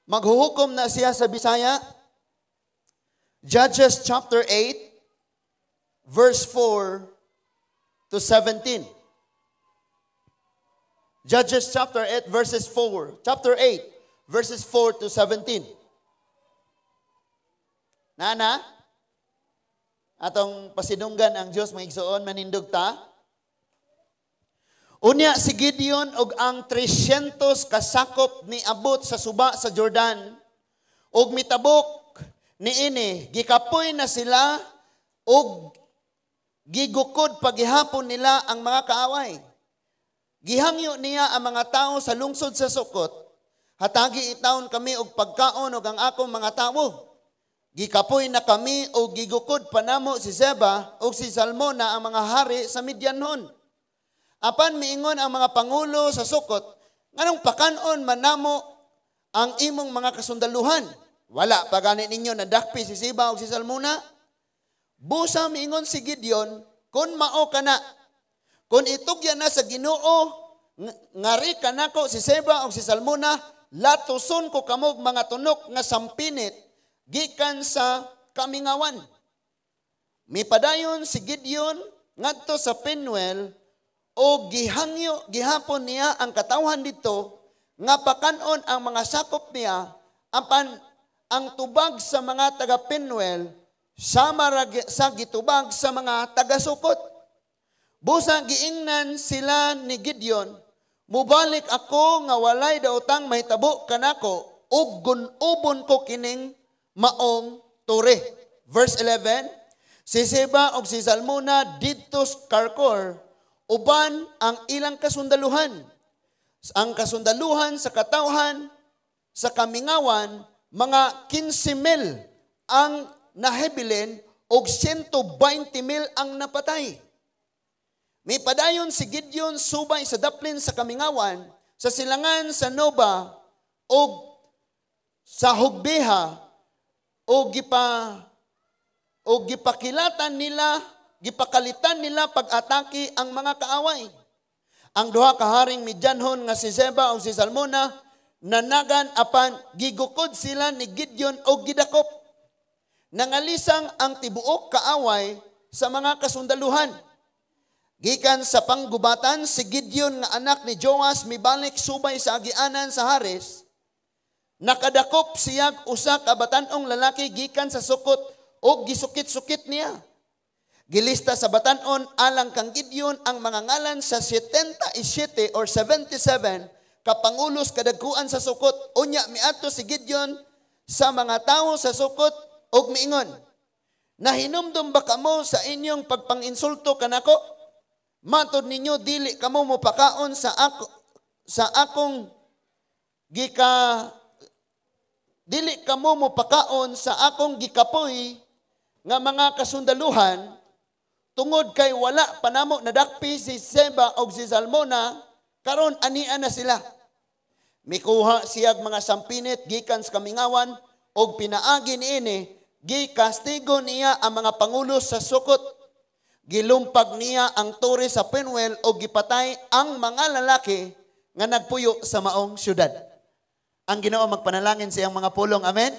Maghuhukom na siya sa Bisaya. Judges chapter 8, verse 4 to 17. Judges chapter 8, verses 4. Chapter 8, verses 4 to 17. Nana, atong pasidunggan ang Diyos mga igsoon, manindog ta. Unya si Gideon og ang 300 kasakop ni abot sa suba sa Jordan og mitabok niini gikapoy na sila og gigukod paghihapon nila ang mga kaaway. Gihangyo niya ang mga tao sa lungsod sa Sukot. Hatagi itawon kami og pagkaon og ang akong mga tao. Gikapoy na kami og gigukod panamo si Zeba og si Salmona ang mga hari sa Midianhon. Apan miingon ang mga pangulo sa Sukot, nganong pakanon manamo ang imong mga kasundaluhan? Wala pa gani ninyo nadakpi si Zeba o si Salmona? Busa miingon si Gideon, kun mao kana, kun itugya na sa Ginoo, ngari kanako si Zeba o si Salmona, latuson ko kamog mga tunok nga sampinit, gikan sa kamingawan. Mipadayon si Gideon ngadto sa Penuel, o gihapon niya ang katawhan dito, nga pakanon ang mga sakop niya, apan ang tubag sa mga taga-Penuel, sa gitubag sa mga taga-Sukot. Busa giingnan sila ni Gideon, mubalik ako nga walay daotang mahitabo kanako, ug gun-ubon ko kining maong tore. Verse 11, si Zeba og si Salmona didto Karkor, uban ang ilang kasundaluhan. Ang kasundaluhan sa katawhan, sa kamingawan, mga 15,000 ang nahebilin o 120,000 ang napatay. May padayon si Gideon subay sa daplin sa kamingawan, sa silangan sa Noba o sa Hugbeha o gipakilatan nila, gipakalitan nila pag-atake ang mga kaaway. Ang duha ka haring Midianhon nga si Zeba o si Salmona nanagan apan gigukod sila ni Gideon o gidakop. Nangalisang ang tibuok kaaway sa mga kasundaluhan. Gikan sa panggubatan si Gideon nga anak ni Joas mibalik subay sa agianan sa Hares. Nakadakop siyag usa ka batanong lalaki gikan sa Sukot o gisukit-sukit niya. Gilista sa batanon alang kang Gideon ang mga ngalan sa 77 or 77 kapangulos kadagkuan sa Sukot. Unya miadto si Gideon sa mga tao sa Sukot og miingon, nahinumdum ba kamo sa inyong pagpanginsulto kanako? Matod ninyo dili kamo mopakaon sa akong gikapoy nga mga kasundaluhan. Tungod kay wala panamo nadakpi si Zeba o si Salmona, karon anian na sila. Mikuha siyag mga sampinit gikan sa kamingawan og pinaagi niini, gikastigo niya ang mga pangulo sa Sukot. Gilumpag niya ang tore sa Penuel o gipatay ang mga lalaki nga nagpuyo sa maong syudad. Ang Ginoo magpanalangin sa iyang mga pulong. Amen.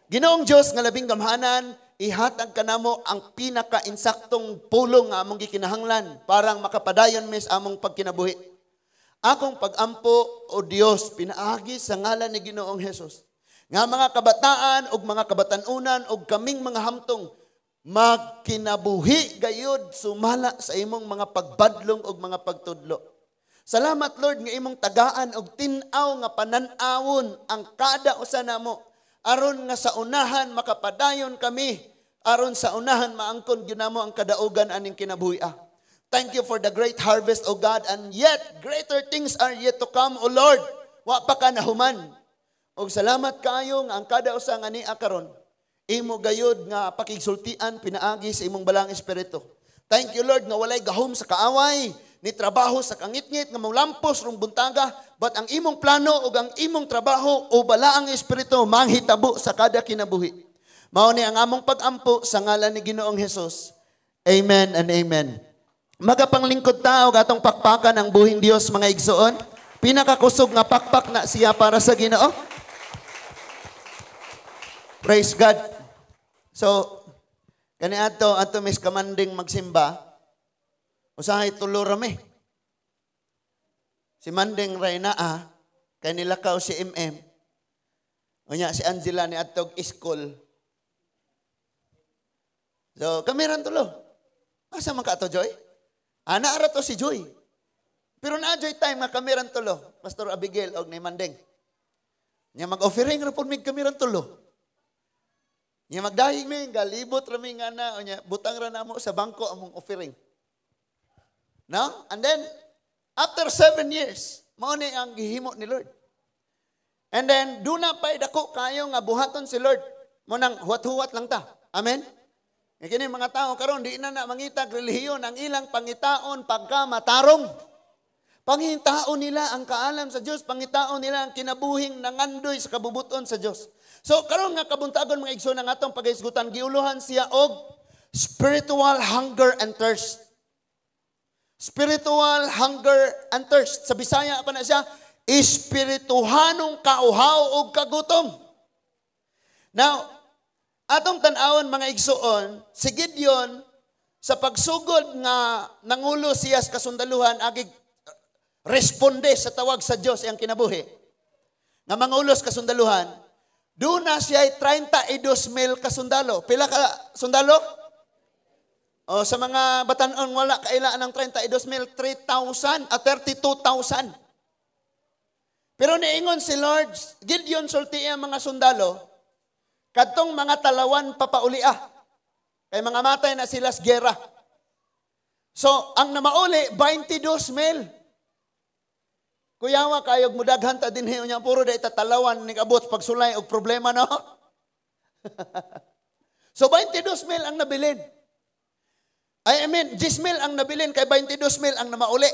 Ginoong Dios nga labing gamhanan, ihatag kanamo ang pinaka-insaktong pulong nga among gikinahanglan parang makapadayon mes among pagkinabuhi. Akong pag-ampo o Dios pinaagi sa ngalan ni Ginoong Hesus. Nga mga kabataan o mga kabatanunan o kaming mga hamtong magkinabuhi gayud sumala sa imong mga pagbadlong o mga pagtudlo. Salamat Lord nga imong tagaan og tin-aw nga panan-awon ang kada usa namo. Aron nga sa unahan makapadayon kami, aron sa unahan maangkon ginamo ang kadaugan aning kinabuhi. Thank you for the great harvest, O God, and yet greater things are yet to come, O Lord. Wa pa ka nahuman. Og salamat kaayo nga ang kada usa nga niya karon, imo gayud nga pakigsultian pinaagi sa imong balang espiritu. Thank you Lord nga walay gahom sa kaaway, ni trabaho sa kangit-ngit nga mulampos rong buntaga, but ang imong plano ug ang imong trabaho o balaang espiritu manghitabo sa kada kinabuhi. Mao ni ang among pag-ampo sa ngalan ni Ginoong Hesus. Amen and amen. Magapanglingkod ta og atong pakpakan ang buhing Dios mga igsoon. Pinakakusog nga pakpak na siya para sa Ginoo. Praise God. So, kani ato mis kamanding magsimba, usahay tulo rami. Si Manding Reyna kay nilakaw si MM. Unya si Angela ni atog iskol. So, kami ran tulo. Asa man ka ato, Joy? Naara to si Joy. Pero na-Joy time nga kami ran tulo. Pastor Abigail og ni Manding. Nya mag-offering ra pud mig kami ran tulo. Nya magdahig mi galibot ra mi nga na nya butang ra namo sa bangko among offering. No? And then after 7 years, mao ni ang gihimo ni Lord. And then do na pay dako kayo nga buhaton si Lord. Mo nang huwat-huwat lang ta. Amen. Kini mga tao karon di na mangitag relihiyon ang ilang pangitaon pagka matarong. Pangitaon nila ang kaalam sa Dios, pangitaon nila ang kinabuhing nangandoy sa kabubuton sa Dios. So karon nga kabuntagon mga igsoon ng atong pagahisgutan, giuluhan siya og spiritual hunger and thirst. Spiritual hunger and thirst. Sa Bisaya pa na siya, espirituhanong kauhaw og kagutom. Now, atong tan-awon mga igsoon, si Gideon sa pagsugod nga nangulo siya sa kasundaluhan agig responde sa tawag sa Dios ang kinabuhi. Nga mangulos kasundaluhan, doon na siya 32,000 kasundalo. Pila ka sundalo? O sa mga batanon wala kailaan ng 32,000, 3,000 at 32,000. Pero niingon si Lord, Gideon sulti ang mga sundalo, kadtong mga talawan papaulia. Kay mga matay na sila sa gera. So, ang namauli, 22,000. Kuyawa kayog mudaghan ta dinhi unya puro day tatalawan ning abot pagsulay og problema no. So 22,000 ang nabilin. I mean 10,000 ang nabilin kay 22,000 ang namauli.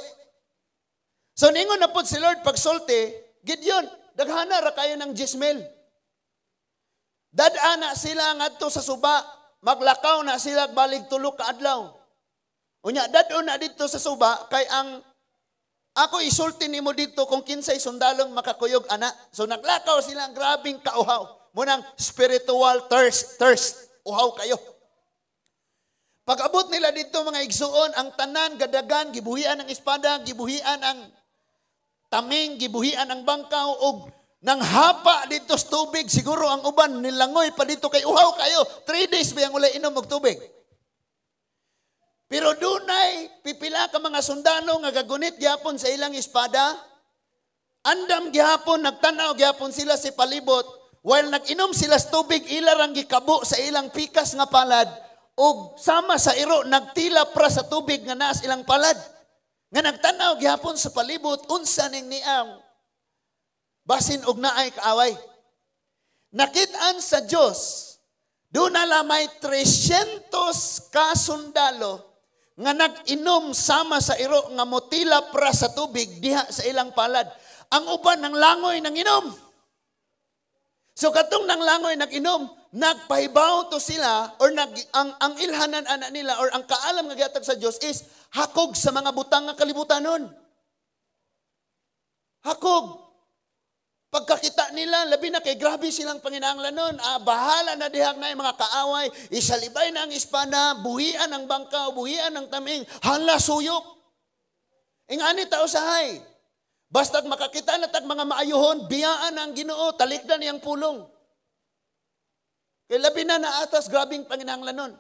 So ningon na pud si Lord pagsulti, Gideon, daghana ra kayo ng 10,000. Dad-ana sila ngadto sa suba, maglakaw na sila balik tulo ka adlaw. Unya dad-on na dito sa suba kay ang ako isulti nimo dito kung kinsay sundalong makakuyog ana. So naglakaw sila ang grabing kauhaw. Munang spiritual thirst. Uhaw kayo. Pag-abot nila dito mga igsuon, ang tanan, gadagan, gibuhian ang espada, gibuhian ang taming, gibuhian ang bangkaw, og nang hapa dito sa tubig. Siguro ang uban nilangoy pa dito kay uhaw kayo. 3 days ba yung ulay inom og tubig? Pero dunay pipila ka mga sundalo nga gagunit gyapon sa ilang espada. Andam gyapon nagtanaw gyapon sila sa palibot while nag-inom sila sa tubig ila rang gikabo sa ilang pikas nga palad ug sama sa iro nagtila pra sa tubig nga naa sa ilang palad. Nga nagtanaw gyapon sa palibot unsa ning niang basin og naay kaaway. Nakit-an sa Dios doon na lamay 300 kasundalo nga nag-inom sama sa iro nga motila pra sa tubig diha sa ilang palad. Ang uban ng langoy nang inom. So katong nang langoy nag-inom, nagpahibaw to sila or ang ilhanan ana nila or ang kaalam nga gihatag sa Dios is hakog sa mga butang nga kalibutanon. Hakog. Pagkakita nila, labi na kay grabe silang panginahanglanon. Bahala na dihag na yung mga kaaway. Isalibay na ang espada, buhian ang bangkaw, buhian ang taming, hala suyok. Ingani tao sahay. Basta't makakita na tag mga maayuhon, biyaan ang Ginoo, talikdan niyang pulong. Kay labi na naatas, grabing panginahanglanon.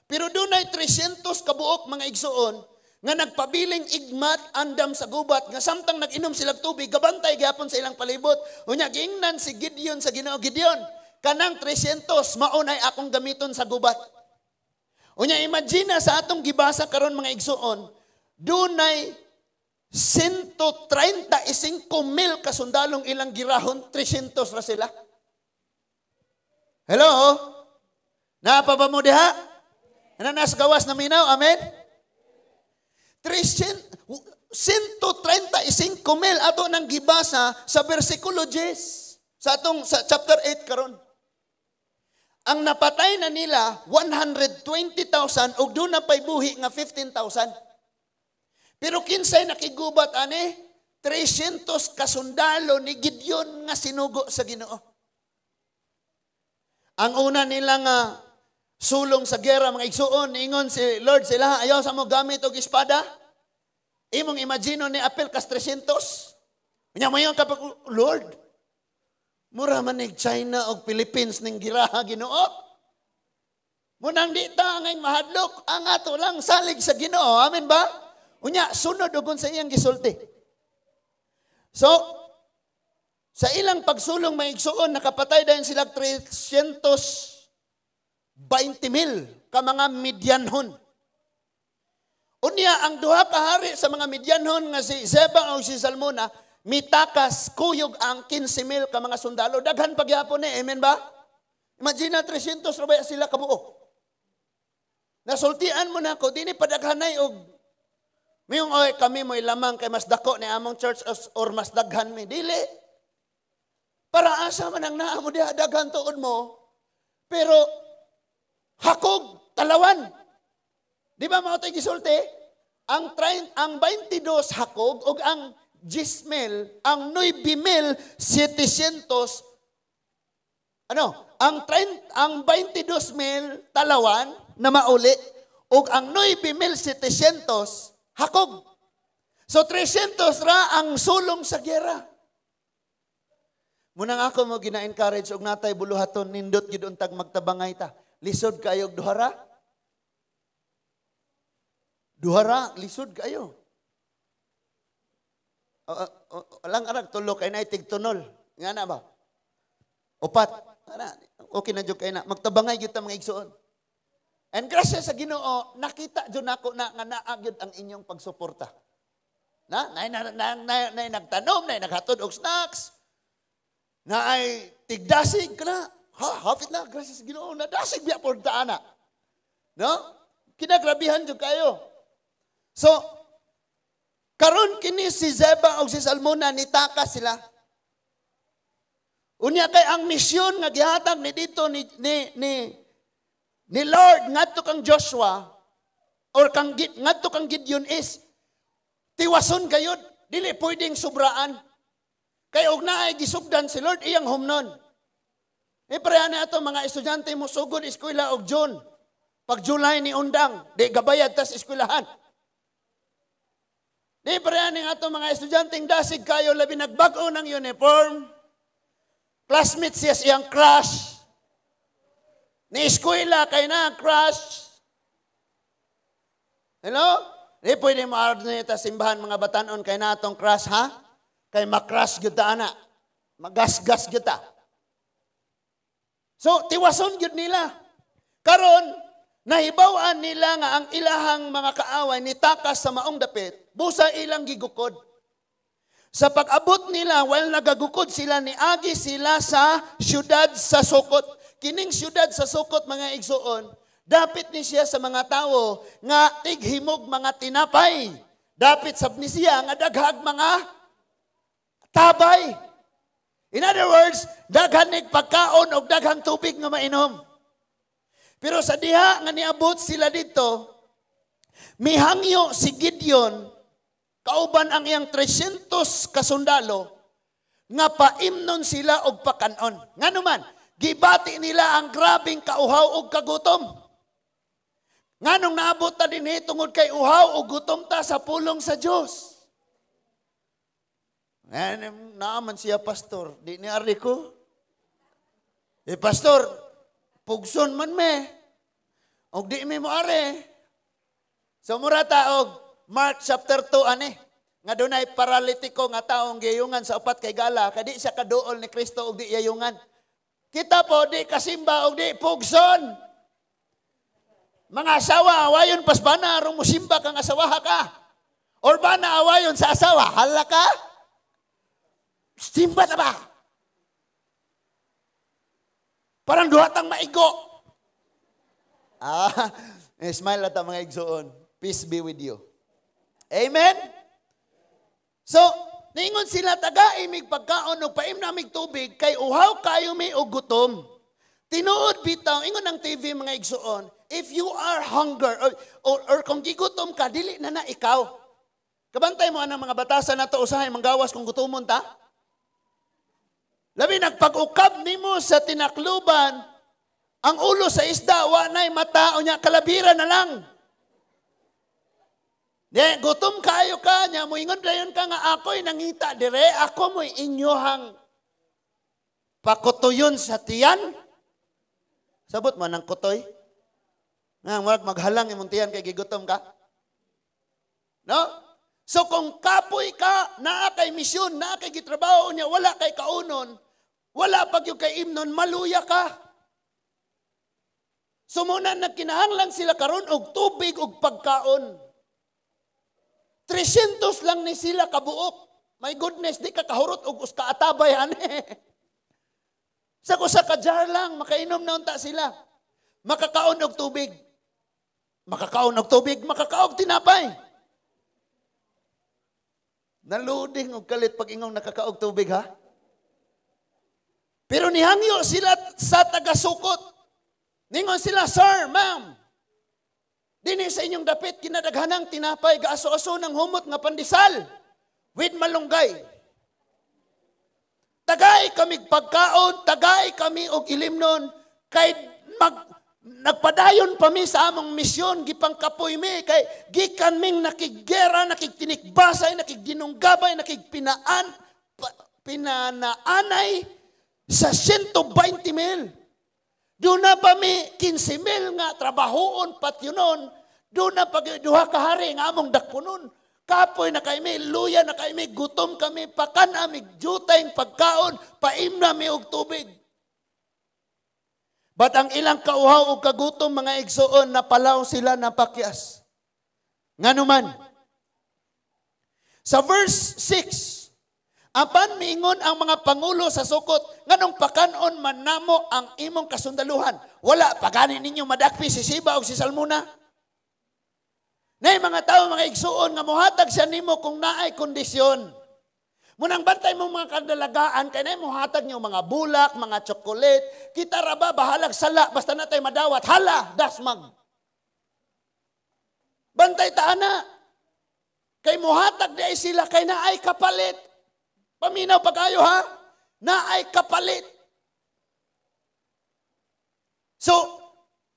Pero doon ay 300 kabuok mga igsuon, nga nagpabiling igmat andam sa gubat nga samtang nag-inom sila tubig gabantay gyapon sa ilang palibot unya giingnan si Gideon sa Ginoo, Gideon kanang 300 maunay akong gamiton sa gubat. Unya imagine sa atong gibasa karon mga igsuon dunay 135,000 kasundalong ilang girahon 300 ra sila. Hello? Naapa ba mo diha? Nanas gawas na minaw, amen? 135,000 ato nang gibasa sa versikulo 10 sa atong sa chapter 8 karon. Ang napatay na nila 120,000 ug doon na pay buhi nga 15,000. Pero kinsay nakigubat ani? 300 kasundalo ni Gideon nga sinugo sa Ginoo. Ang una nila nga sulong sa gera, mga igsuon, ingon si Lord sila, ayaw sa mo gamit og espada. Imong imagino ni apel kas 300. Unya mayon kapag, Lord, mura man ni China o Philippines ning giraha Ginoo. Munang di ta ngay mahadlok, ang ato lang salig sa Ginoo. Amen ba? Unya, sunod ugon sa iyang gisulti. So, sa ilang pagsulong may igsuon, nakapatay dahil sila 320,000 ka mga Midyanhon. Unya, ang duha ka hari sa mga Midyanhon nga si Zeba o si Salmona, mitakas kuyog ang 15,000 ka mga sundalo. Daghan pagyapon ni, amen ba? Imagine 300 rabay sila kabuo. Nasultian mo na ko, di ni padaghanay og mayong oy kami mo'y lamang kay mas dako ni among church or mas daghan mi. Dili. Para asa man ang naa mo diha daghan tuod mo, pero hakog, talawan. Di ba mao tay gisulti? Ang 22 hakog ug ang 10,000, ang 9,700 ang 22,000 talawan na mauli ug ang 9,700 hakog. So 300 ra ang sulong sa gera. Munang ako mo gina-encourage og natay buluhaton nindot gid untag magtabangay ta. Lisod kayo og duhara. Duhara, lisod kayo. Alang arag tulo kay na itig tunol. Nga na ba? Upat. Ana, okay na jud kay na. Magtabangay gyud ta mga igsuon. And grasya sa Ginoo, nakita jud nako na nga naa gyud ang inyong pagsuporta. Nay nagtanom, nay naghatod og snacks. Na ay tigdasig ka na. Hafit na, gracias sa Ginoo, nadasig biya por taana. No? Kinagrabihan dyan kayo. So, karon kini si Zeba o si Salmona, nitaka sila. Unya kay ang misyon nga gihatag ni dito ni Lord ngadto kang Joshua or ngadto kang Gideon is tiwason gayud, dili pwedeng sobraan. Kay og naay gisugdan si Lord iyang humnon. Iparehan na ito mga estudyante mo sugod eskwela og June. Pag July ni undang, di gabayad tas eskwelahan. Di parehan na ito mga estudyanteng dasig kayo labi nagbago ng uniform. Classmates siya siyang crush. Ni eskwela kay na crush. Hello? Di pwede maarad na ito simbahan mga batanon kay na itong crush ha? Kay makras gyud ta ana. Magasgas gyud ta. So tiwason gyud nila. Karon nahibaw-an nila nga ang ilahang mga kaaway nitakas sa maong dapit, busa ilang gigukod. Sa pag-abot nila while nagagukod sila niagi sila sa syudad sa Sukot. Kining syudad sa Sukot mga igsuon, dapit ni siya sa mga tawo nga tighimog mga tinapay. Dapit sab ni siya nga daghag mga tabay. In other words, daghan nig pagkaon o daghang tubig nga mainom. Pero sa diha nga niabot sila dito, mihangyo si Gideon, kauban ang iyang 300 kasundalo, nga paimnon sila og pakanon. Nga naman, gibati nila ang grabing kauhaw og kagutom. Nga nung naabot ta dinhi tungod kay uhaw og gutom ta sa pulong sa Dios. Naaman siya, pastor. Di ni ari ko. Pastor, pugson man me. Og di mi mo ari. So murata og Mark chapter 2 ani. Nga dunay paralitiko nga taong giyungan sa upat kay gala. Kadi siya kaduol ni Kristo og di yayungan. Kita po di kasimba og di pugson. Mga asawa, awayon pas bana arong musimba kang asawaha ka. Or bana awayon sa asawa, hala ka? Simba na ba? Parang duhatang maigo. Smile at mga igsoon. Peace be with you. Amen? So, ningon sila taga-imig pagkaon o paimnamig tubig, kay uhaw kayo may ugutom. Tinuod bitaw, ingon ng TV mga igsoon, if you are hunger, or kung gigutom ka, dili na na ikaw. Kabantay mo ang mga batasan na to, usahay manggawas kung gutomon ta? Labi nagpag-ukab nimo sa tinakluban, Ang ulo sa isda, wa na'y mata, o niya, kalabira na lang. Gutom kayo ka niya, muingon dayon ka nga ako'y nangita dire, ako mo'y inyohang pakutuyon sa tiyan. Sabot man ang kutoy. Nga, maghalang imong tiyan kay gigutom ka. No? So kung kapoy ka, naa kay misyon, naa kay gitrabaho niya, wala kay kaunon, wala pag yung kay imnon, maluya ka. So muna nagkinahanglan sila karon og tubig og pagkaon. 300 lang ni sila kabuok. My goodness, di ka kahurot og uska atabay ani. Sa kusa ka jar lang, makainom na unta sila. Makakaon og tubig. Makakaon og tubig, makakaog tinapay. Naluding og kalit pag ingong nakakaog tubig ha. Pero nihangyo sila sa taga-sukot. Ningon sila, sir, ma'am, dini sa inyong dapit, kinadaghanang tinapay, gaaso-aso ng humot nga pandesal, with malunggay. Tagay kami pagkaon, tagay kami og ilimnon, kay nagpadayon pa mi sa among misyon, gipangkapoy mi, kay gikan ming nakigera, nakigtinikbasay, nakigdinunggabay, pinanaanay sa 120,000. Doon na pa mi 15,000 nga trabahoon patyunon. Doon na pag duha kahari nga among dakpunon. Kapoy na kay mi, luya na kay mi, gutom kami, pakan amig jutay pagkaon, paimna mi og tubig. But ang ilang kauhaw o kagutom mga igsoon, napalaw sila napakyas. Nganuman, sa verse 6, apan miingon ang mga pangulo sa sukot, nganong pakanon man namo ang imong kasundaluhan. Wala, pagani ninyo madakpi si Siba o si Salmuna. Nay mga tao, mga igsuon, nga muhatag siya nimo kung naay kondisyon. Munang bantay mo mga kadalagaan, kaya na muhatag niyo mga bulak, mga chocolate, kita raba, bahalag sala, basta na tayo madawat, hala, dasmag. Bantay taana. Kay muhatag di ay sila, kay naay kapalit. Paminaw pa kayo ha? Na ay kapalit. So,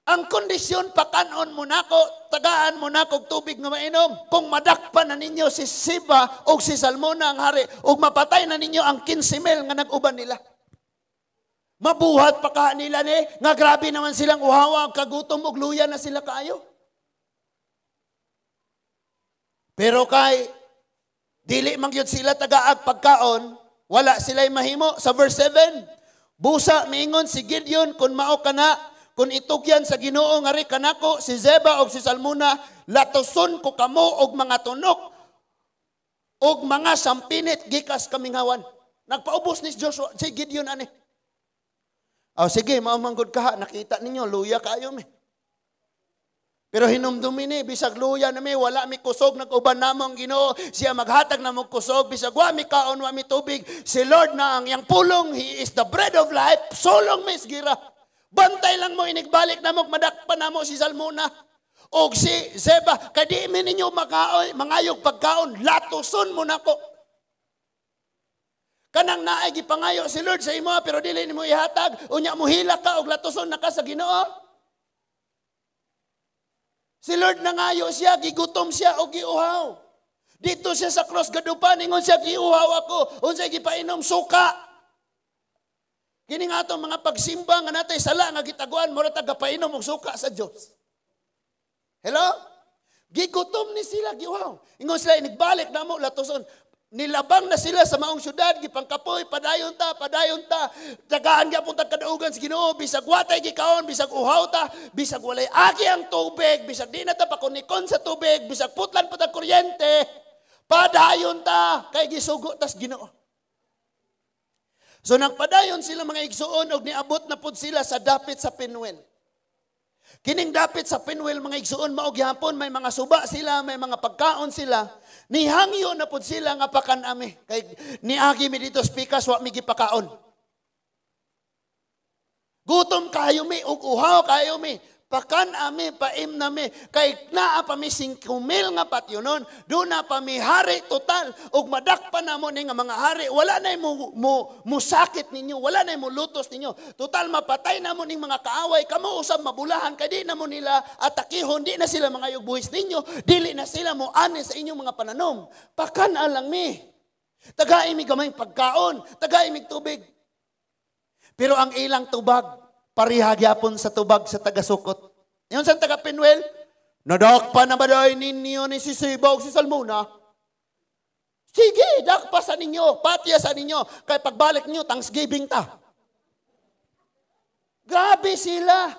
ang kondisyon, pakanon mo na ko, tagaan mo na kog tubig nga mainom. Kung madakpan na ninyo si Siba o si Salmona ang hari, o mapatay na ninyo ang 15,000 nga nag-uban nila. Mabuhat pa ka nila ni, nga grabe naman silang uhawa, kagutom og luya na sila kayo. Pero kay dili man gyud sila tagaag pagkaon, wala sila'y mahimo. Sa verse 7, busa miingon si Gideon, kun mao kana, kun itugyan sa Ginoo nga ri kanako si Zeba o si Salmuna, latoson ko kamo og mga tunok og mga sampinit gikas kamingawan. Nagpaubos ni Joshua, si Gideon ani. Sige, maumangod ka, nakita ninyo, luya kayo mi. Pero hinumdumi ni, bisag luya na mi, wala mi kusog, nag-uban namong Ginoo, siya maghatag na mong kusog, bisag wa mi kaon, wa mi tubig, si Lord na ang yang pulong, He is the bread of life, sulong mis gira. Bantay lang mo, inigbalik na mo, madakpan na mo si Salmuna, o si Zeba, kadi mi ninyo mangayog pagkaon, latuson mo na ko. Kanang naay gipangayo si Lord sa imo, pero dili nimo ihatag, unya mo hila ka, og latuson na ka sa Ginoo. Si Lord nangayo siya, gigutom siya o giuhaw. Dito siya sa cross gadupan, ingon siya, giuhaw ako, unsay gipainom, suka. Kini nga itong mga pagsimba nga natay sala nga gitaguan, mura tagapainom og suka sa Diyos. Hello? Gigutom ni sila, giuhaw. Ingon sila, inigbalik na mo, latuson. Nilabang na sila sa maong syudad, gipangkapoy, padayon ta, tagaan gyapon ta kadaugan sa Ginoo, bisag watay gikaon, bisag uhaw ta, bisag walay agi ang tubig, bisag di na ta pakunikon sa tubig, bisag putlan pa ta kuryente, padayon ta, kay gisugo tas Ginoo. So nagpadayon sila mga igsuon, og niabot na pud sila sa dapit sa Penuel. Kining dapit sa Penuel, mga igsuon, maog gihapon, may mga suba sila, may mga pagkaon sila. Nihangyo na pud sila nga pakanami. Kay niagi mi dito spikas, wa mi gipakaon. Gutom kayo mi, ug uhaw kayo mi. pakan ami, paim nami, kay naa pa mi 5,000 nga patyonon, doon na pa mi hari total, ug madakpan na mo ni nga mga hari, wala na mo sakit ninyo, wala na mo lutos ninyo, total mapatay na mo ning mga kaaway, kamo usab mabulahan, kay di na mo nila atakihon, di na sila mga buhis ninyo, dili na sila mo ani sa inyong mga pananom, pakan alang mi, tagay mi gamay pagkaon, tagay mi tubig. Pero ang ilang tubag, parihagyapon sa tubag sa taga-sukot. Yung sa taga-Pinuel, nadakpa na ba daw ninyo ni si Siba o si Salmona? Sige, dakpa sa ninyo, patya sa ninyo, kay pagbalik ninyo, Thanksgiving ta. Grabe sila.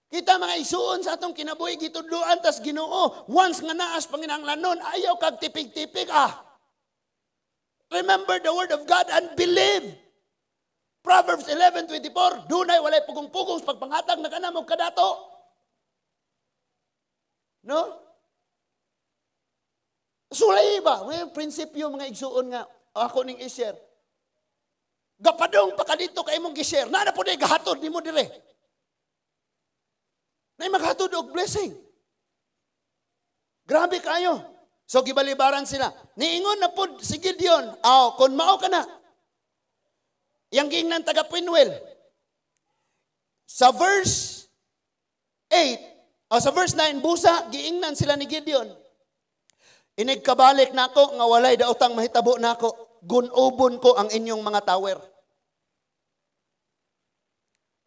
Kita mga isuon sa atong kinabuhi, gitudluan, tas Ginoo, once nga naas panginahanglanon, ayaw kag tipig-tipig, Remember the word of God and believe. Proverbs 11:24, dunay walay pugong-pugong sa pagpanghatag na kanamog kadato. No? Sulay ba? May prinsipyo mga igsuon nga ako ning i-share. Gapadong pa ka dito kay imong gi-share. Na po day gahatod nimo dire. Nay maghatod og blessing. Grabe kayo. So gibalibaran sila. Niingon na pud si Gideon, kun mao ka na. Yang gingnan taga Pinuel. Sa verse 8, sa verse 9, busa, giingnan sila ni Gideon. Inigkabalik nako nga walay daotang mahitabo nako, gunubon ko ang inyong mga tower.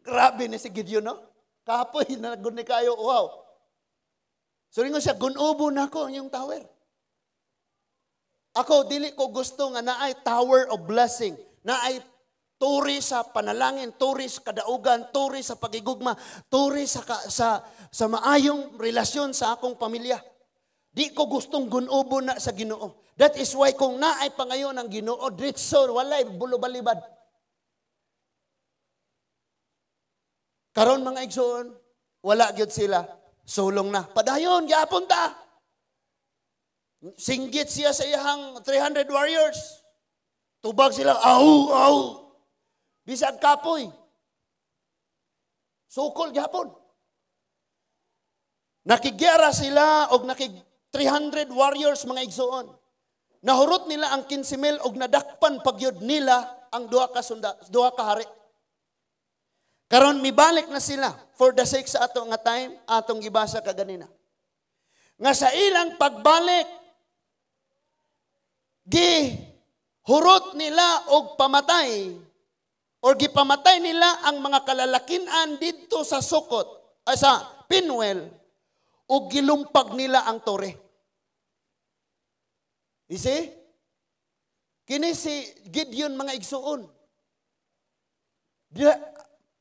Grabe ni si Gideon, no? Kapoy, nagun ni kayo, wow. So ringo siya, gunubon nako ang inyong tower. Ako, dili ko gusto nga naay tower of blessing, naay turi sa panalangin, turi sa kadaugan, turi sa pagigugma, turi sa maayong relasyon sa akong pamilya. Di ko gustong gunubo na sa Ginoo. That is why kung naay pa ngayon ang Ginoo, ditso, walay bulo-balibad. Karon mga igsoon, wala gyud sila, sulong na. Padayon, gyapon ta. Singgit siya sa iyang 300 warriors. Tubag sila, au. Bisag kapoy. Sukol gyapon. Nakigyara sila og 300 warriors mga igsoon. Nahurot nila ang 15,000 og nadakpan pagyud nila ang duha ka hari. Karon mibalik na sila for the sake sa ato nga time atong gibasa kaganina. Nga sa ilang pagbalik hurot nila og pamatay or gipamatay nila ang mga kalalakinan dito sa Sukot, sa Pinuel, o gilumpag nila ang tore. You see? Kini si Gideon mga igsuon.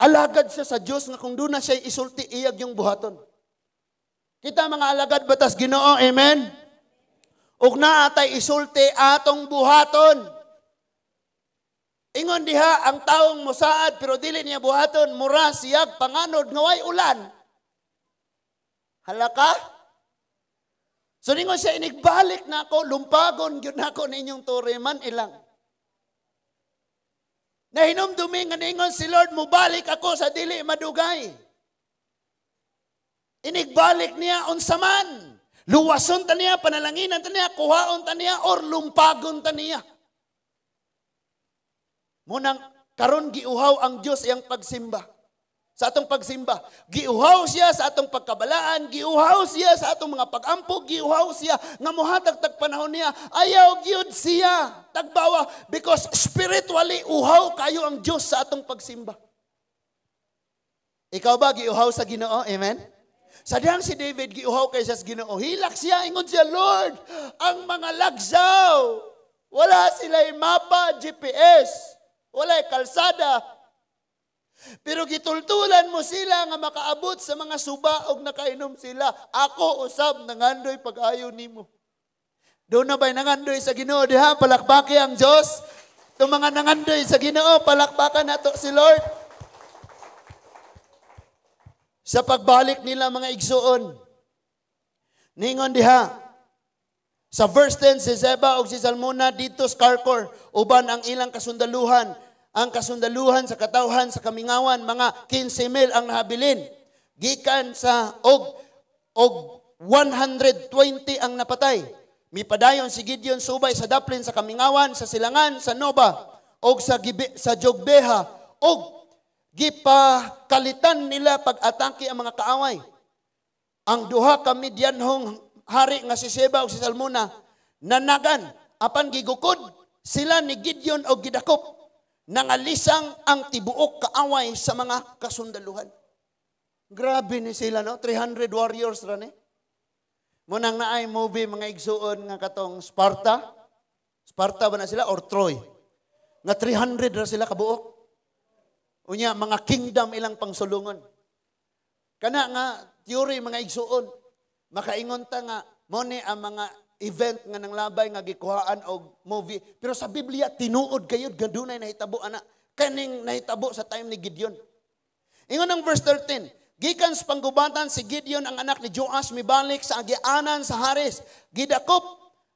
Alagad siya sa Diyos nga kung doon na siya isulti, iyag yung buhaton. Kita mga alagad batas Ginoo, amen? Ug naatay isulti atong buhaton. Ingon diha ang taong mosaad pero dili niya buhaton, mura siyag panganod nga way ulan. Halaka? So ningon siya, inigbalik na ako, lumpagon gyud nako ninyong tureman ilang. Nahinumdumi nga ningon si Lord, mubalik ako sa dili madugay. Inigbalik niya unsaman. Luwason ta niya, panalanginan ta niya, kuhaon ta niya, or lumpagon ta niya. Munang karon giuhaw ang Dios iyang pagsimba. Sa atong pagsimba, giuhaw siya sa atong pagkabalaan, giuhaw siya sa atong mga pag-ampo, giuhaw siya nga mohatag tag panahon niya. Ayaw gyud siya tagbawa because spiritually uhaw kayo ang Dios sa atong pagsimba. Ikaw ba giuhaw sa Ginoo? Amen. Sa diyang si David giuhaw kay sa Ginoo. Hilak siya, ingon siya, Lord, ang mga lagsaw, wala sila'y mapa, GPS. Walay kalsada. Pero gitultulan mo sila nga makaabot sa mga suba og nakainom sila. Ako usab nangandoy pag-ayo nimo. Doon na ba'y nangandoy sa Ginoo diha? Palakbaki ang Diyos. Itong mga nangandoy sa Ginoo, palakbakan nato si Lord. Sa pagbalik nila mga igsuon, ningon diha, sa verse 10, si Zeba o si Salmona dito sa Karkor, uban ang ilang kasundaluhan, ang kasundaluhan sa katawhan sa kamingawan, mga 15,000 ang nahabilin. Gikan sa og 120 ang napatay. Mipadayon si Gideon subay sa daplin sa kamingawan, sa silangan, sa Noba, og sa Jogbeha, og gipakalitan nila pag-atake ang mga kaaway. Ang duha ka Midianhong hari nga si Seba ug si Salmona nanagan apan gigukod sila ni Gideon og gidakop. Nangalisang ang tibuok kaaway sa mga kasundaluhan. Grabe ni sila, no? 300 warriors ra ni. Munang naay movie mga igsuon nga katong Sparta. Sparta ba na sila or Troy? Nga 300 ra sila kabuok. Unya mga kingdom ilang pangsulungon. Kana nga theory mga igsuon. Makaingon ta nga mo ni ang mga event nga nang labay nga gikuhaan og movie. Pero sa Biblia tinuod gayud nga dunay nahitabo ana. Kaning nahitabo sa time ni Gideon. Ingon ang verse 13. Gikan sa panggubatan si Gideon ang anak ni Joash mibalik sa agianan sa Hares.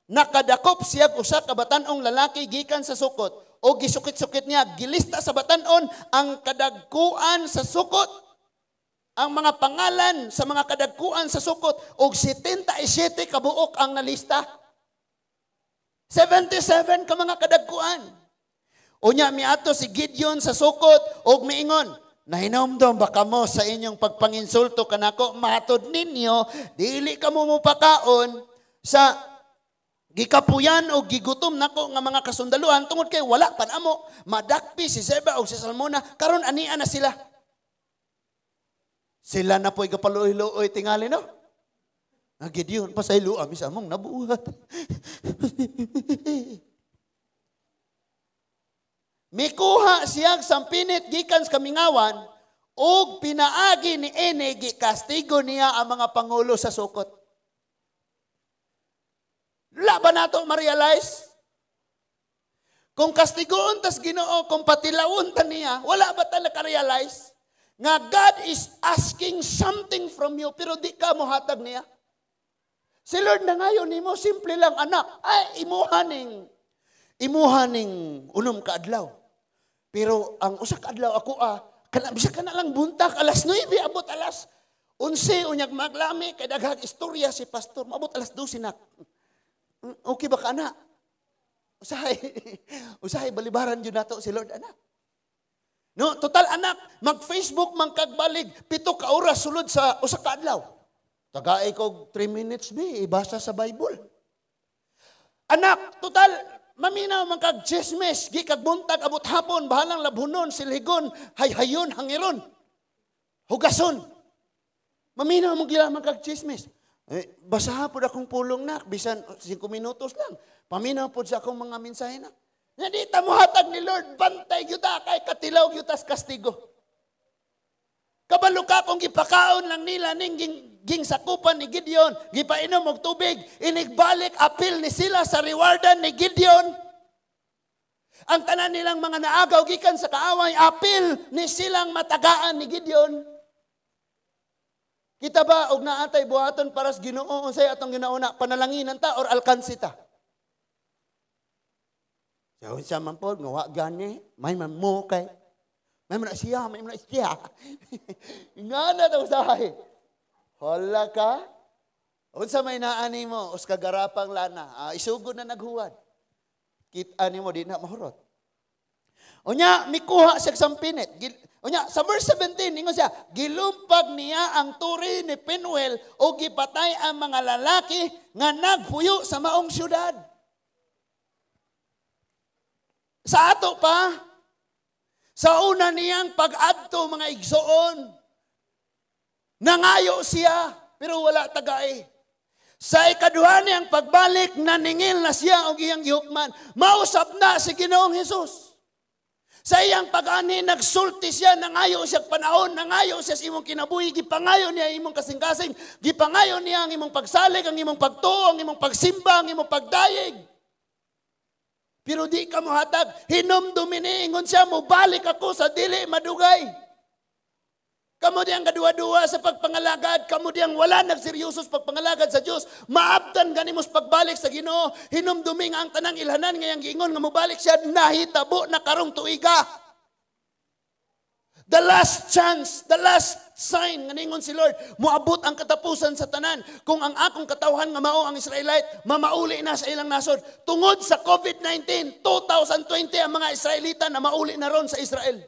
Nakadakop siya usa ka batan-ong lalaki gikan sa Sukot. O gisukit-sukit niya, gilista sa batan-on ang kadagkuan sa Sukot. Ang mga pangalan sa mga kadagkuan sa Sukot og 77 kabuok ang nalista. 77 ka mga kadagkuan. Unya miato si Gideon sa Sukot og miingon, nahinomdom ba kamo sa inyong pagpanginsulto kanako matod ninyo dili kamo mupakaon sa gikapuyan o gigutom nako nga mga kasundaluhan tungod kay wala pan amo madakpi si Seba o si Salmona karon ania na sila. Sila na po'y kapaluoy-luoy tingali, no? Gideon, pasaylo, amis among nabuhat. Mikuha siyag sampinit gikan sa kamingawan, og pinaagi ni Ene, kastigo niya ang mga pangulo sa Sukot. Laban nato ma-realize? Kung kastigoon tas Ginoo, kung patilawon ta niya, wala ba ta naka-realize? Nga God is asking something from you, pero di ka mohatag niya. Si Lord na ngayon, imo simple lang, anak, ay imuhaning unom ka adlaw. Pero ang usa ka adlaw ako, bisa ka na lang buntak, alas 9, abot alas 11, unyag maglami, kay daghang istorya si pastor, maabot alas 12 na. Okay ba ka, anak? Usahay, balibaran yun nato si Lord, anak. No, total anak, mag-Facebook man kagbalig 7 ka oras sulod sa usa ka adlaw. Tagaay ko 3 minutes ibasa sa Bible. Anak, total maminaw man kag chismis, gi kag buntag abot hapon bahalang labhunon, silhigon, hayhayon, hangiron. Hugason. Maminaw man gila man kag chismis. Basaha pod akong pulong nak, bisan 5 minutos lang. Paminaw pod sa akong mga mensahe na. Nga ta mo hatag ni Lord, bantay yuta kay katilaw yutas kastigo. Kabalo ka kung gipakaon lang nila ning ging sakupan ni Gideon, gipainom og tubig, inigbalik apil ni sila sa rewardan ni Gideon. Ang tanan nilang mga naagaw gikan sa kaaway, apil ni silang matagaan ni Gideon. Kita ba og naatay buhaton para sa Ginoo unsay atong ginauna, panalanginan ta or alkansita? Siya siya man po, ngawa gani, may man mo kay, may man siya. Nga na daw sahay. Hala ka? Unsa may naani mo, us kagarapang lana, isugod na naghuwad. Kita ni mo, di na mahurot. Unya, mikuha siya sampinit. Unya, sa verse 17, ingon siya, gilumpag niya ang turi ni Penuel o gipatay ang mga lalaki nga nagpuyo sa maong syudad. Sa ato pa, sa una niyang pag-adto mga igsoon, nangayo siya, pero wala tagay. Sa ikaduha niyang pagbalik, naningil na siya og iyang gihukman. Mausap na si Ginoong Hesus. Sa iyang pag-ani, nagsulti siya, nangayo siya panahon, nangayo siya sa imong kinabuhi, gipangayo niya imong kasing-kasing, gipangayo niya ang imong pagsalig, ang imong pagtuo, ang imong pagsimba, ang imong pagdayeg. Pero di ka mo hatag, hinumdumini, ingon siya, mubalik ako sa dili madugay. Kamu diyang kadua-dua sa pagpangalagad, kamu diyang wala nagseryoso sa pagpangalagad sa Diyos, maabtan ganimos pagbalik sa Ginoo, hinumdumi nga ang tanang ilhanan ngayang giingon nga mubalik siya, nahitabo na karong tuiga. The last chance, the last sign nga ningon si Lord, moabot ang katapusan sa tanan. Kung ang akong katawhan nga mao ang Israelite, mamauli na sa ilang nasod. Tungod sa COVID-19, 2020 ang mga Israelita na mauli na ron sa Israel.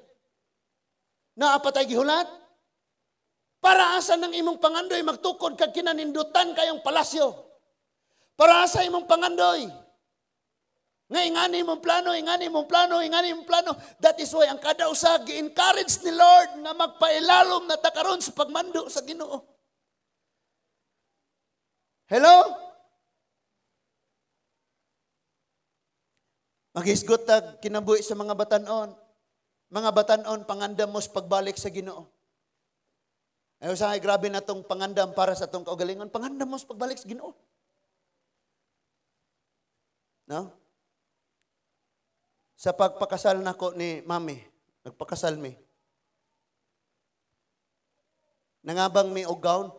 Naapatay gihulat? Para asa ng imong pangandoy magtukod kag kinanindutan kayong palasyo. Para asa imong pangandoy. Nga ingani mong plano, ingani mong plano, ingani mong plano. That is why ang kada usa gi-encourage ni Lord na magpailalom na takaron sa pagmando sa Ginoo. Hello? Maghisgot tag kinabuhi sa mga batanon. Mga batanon pangandam mo sa pagbalik sa Ginoo. Ay usahay grabe na tong pangandam para sa tong kaugalingon. Pangandam mo sa pagbalik sa Ginoo. No? Sa pagpakasal nako ni Mami, nagpakasal mi. Nangabang mi og gown.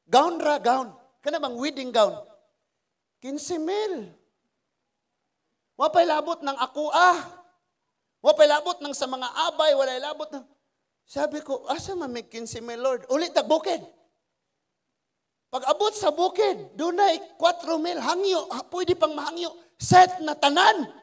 Gown ra, gown. Kana bang wedding gown? 15,000. Wapay labot ng akua. Wapay labot ng sa mga abay, walay labot ng... Sabi ko, asa man may 15,000, Lord? Ulit tag bukid. Pag abot sa bukid, dunay 4,000 hangyo, pwede pang mahangyo. Set na tanan.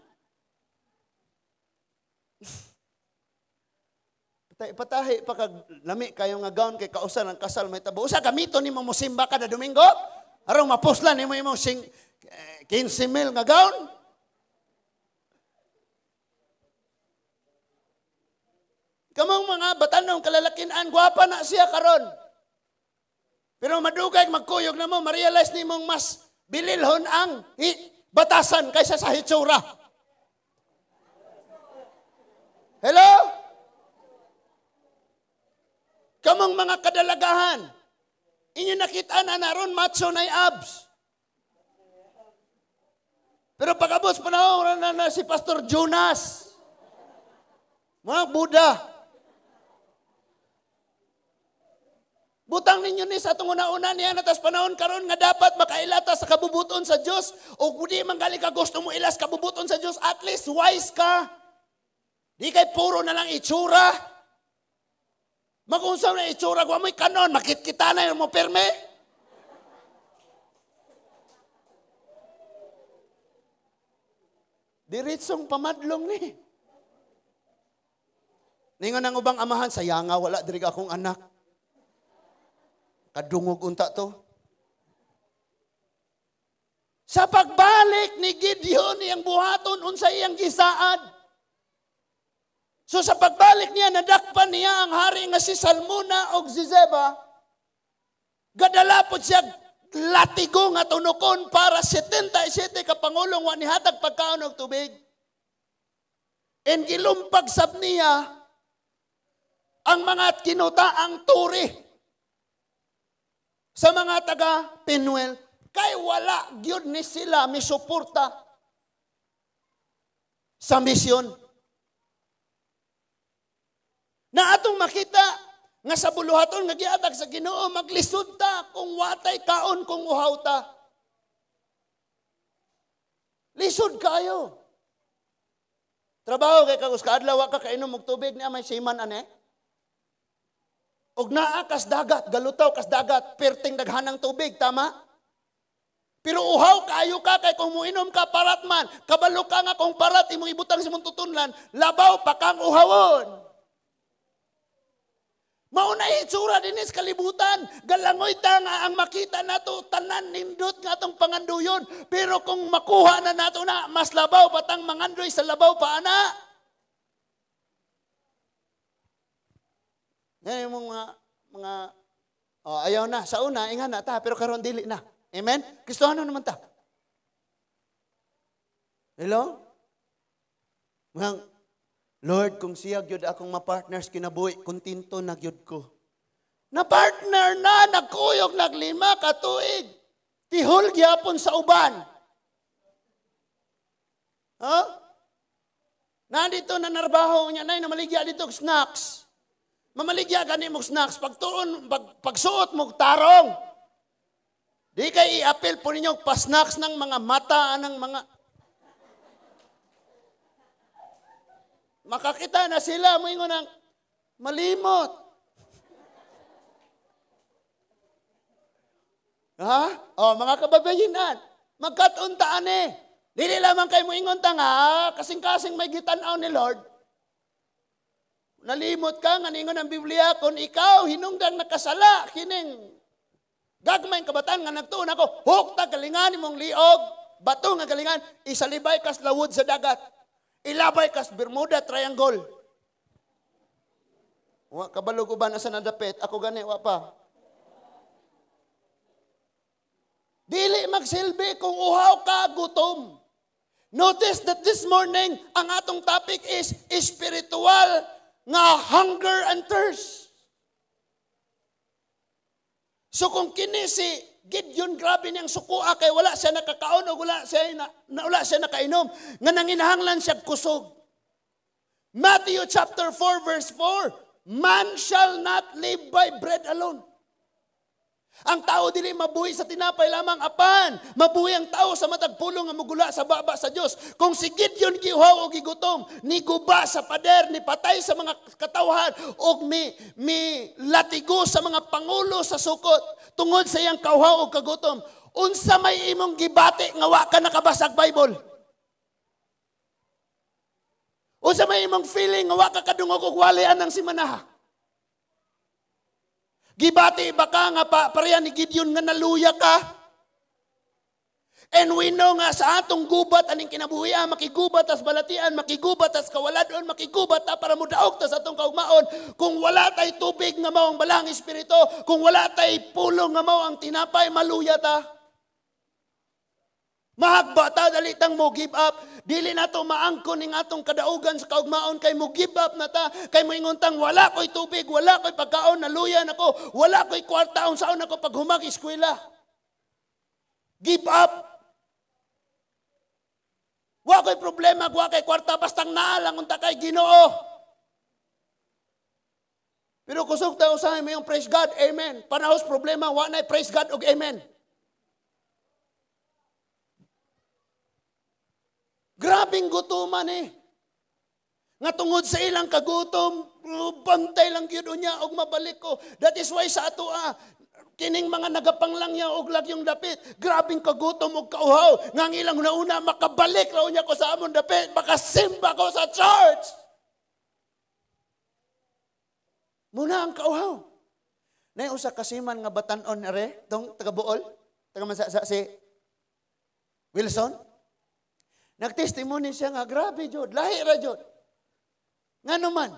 Patahi pa kag lami kayo nga gown kay kausan ang kasal may tabo. Usa gamito nimo mo simba kada Domingo? Aron mapuslan nimo imong 15,000 nga gown? Kamong mga batanong kalalakinan, gwapa na siya karon. Pero madugay magkuyog na mo, ma-realize nimong mas bililhon ang batasan kaysa sa hitsura. Hello? Kamong mga kadalagahan, inyo nakita na naron macho na abs. Pero pagabos panahon na si Pastor Jonas, mga Buddha, butang ninyo ni sa itong una-una niya na tas panahon karon nga dapat makailata sa kabubuton sa Diyos o kung di man gali ka gusto mo ilas kabubuton sa Diyos, at least wise ka. Di kay puro na lang itsura. Magunsaw na itsura, kung amoy kanon, makit-kita na yung mo perme. Diritsong pamadlong ni. Ningon ang ubang amahan, sayanga, wala diri akong anak. Kadungog unta to. Sa pagbalik ni Gideon iyang buhaton unsa iyang gisaad. So sa pagbalik niya nadakpan niya ang hari nga si Salmuna og si Zeba. Gadalapod siya latigo nga tunukon para 77 ka pangulong wa nihatag pagkaon og tubig. And gilumpag sab niya ang mga kinutaang turi sa mga taga Penuel, kay wala gyud ni sila misuporta sa misyon. Na atong makita nga sa buluhaton nga giatag sa Ginoo, maglisod ta kung watay kaon kung uhaw ta. Lisod kayo. Trabaho kay kagus kaadlaw ka kainom og tubig niya may siman ane. Og naa kas dagat, galutaw kas dagat, perting daghanang tubig, tama? Pero uhaw kayo ka, kay kung muinom ka, parat man. Kabalo ka nga kung parat, imong ibutang sa mong tutunlan, labaw pa kang uhawon. Mauna itsura din sa kalibutan, galangoy ta nga ang makita nato, tanan nindot nga itong panganduyon. Pero kung makuha na nato na, mas labaw patang mangandoy sa labaw pa ana. Yan yung mga ayaw na. Sa una, ingan na ta, pero karon dili na. Amen? Kristohano naman ta. Hello? Mga, Lord, kung siya gyud akong mapartners kinabuhi, kontinto na gyud ko. Na partner na, nagkuyog, naglima, katuig. Tihol gyapon sa uban. Huh? Nandito na narbaho niya, na maligya dito snacks. Mamaligya ka ni mong snacks, pagsuot mong tarong. Di kay i-appeal po ninyo pa-snacks ng mga mata, ng mga... Makakita na sila, moingon ng malimot. Ha? O, mga kababayinan, magkatuntaan eh. Dili lamang kayo moingon ta nga, kasing-kasing may gitanaw ni Lord. Nalimot ka, nga ningon ang Biblia, kung ikaw, hinungdang nakasala, kining gagmay kabataan nga nagtuon ako, hukta kalingan mong liog, bato nga kalingan, isalibay kas lawod sa dagat. Ilabay kas Bermuda Triangle. Wa kabalog uban asa nadapit, ako gani wa pa. Dili magsilbi kung uhaw ka gutom. Notice that this morning ang atong topic is spiritual nga hunger and thirst. So kung kini si Gideon, grabe niyang sukua kay wala siya nakakaon o wala siya nakainom. Nga nanginahanglan siya kusog. Matthew chapter 4 verse 4, man shall not live by bread alone. Ang tao dili mabuhi sa tinapay lamang apan, mabuhi ang tao sa matag pulong nga mugula sa baba sa Dios. Kung si Gideon giuhaw o gigutom, ni guba sa pader, ni patay sa mga katawhan, o mi latigo sa mga pangulo sa sukot, tungod sa iyang kauhaw o kagutom, unsa may imong gibati nga wa ka nakabasag Bible? Unsa may imong feeling nga wa ka kadungog og walian ng simanaha? Gibati ba ka nga pareha ni Gideon nga naluya ka? And we know nga sa atong gubat, aning kinabuhian, makigubat tas balatian, makigubat tas kawaladon, makigubat ta para mudaog ta sa atong kaugmaon. Kung wala tay tubig nga mao ang balang espiritu, kung wala tay pulong nga mao ang tinapay, maluya ta. Mahagba ta, dalitang mo give up. Dili na to maangkon ning atong kadaugan sa kaugmaon, kay mo give up na ta, kay mo inguntang wala ko'y tubig, wala ko'y pagkaon, naluyan ako, wala ko'y kwarta, unsaon ako pag humag-eskwela. Give up. Wa ko'y problema, wa ko'y kwarta, bastang naalang unta kay Ginoo. Pero kusog tayo usahay mo yung praise God, amen. Panahos problema, wa na'y praise God og amen. Grabing gutuman eh. Nga tungod sa ilang kagutom, bantay lang yun niya og mabalik ko. That is why sa ato kining mga nagapanglang niya og lagyong dapit, grabing kagutom og kauhaw. Nga ilang nauna, makabalik raw niya ko sa amon dapit, makasimba ko sa church. Muna ang kauhaw. Na usa kasiman nga batanon are, tong taga Bool, taga Mansasa si Wilson. Nagtestimony siya nga, grabe jud, lahi ra jud. Nga naman,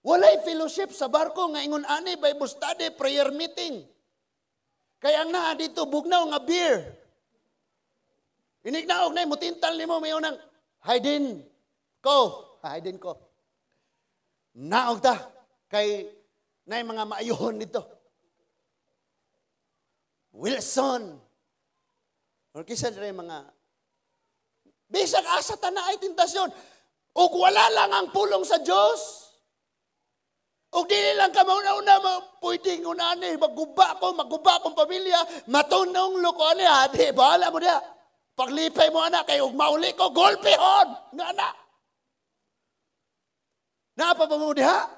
walay fellowship sa barko nga ingon ani Bible study, prayer meeting. Kaya nga dito bugnaw nga beer. Inignaog na mutintal nimo mayo nang hidden ko. Naog ta kay nay mga maayohon dito. Wilson. O kisa dire mga bisag asa ta na ay tentasyon. Ug wala lang ang pulong sa Dios. Ug dili lang ka mauna-una pwedeng unani magguba akong pamilya, matunong loko ani di bahala mo dia. Paglipay mo ana kay ug mauli ko golpehon nga ana. Naapa ba mo diha?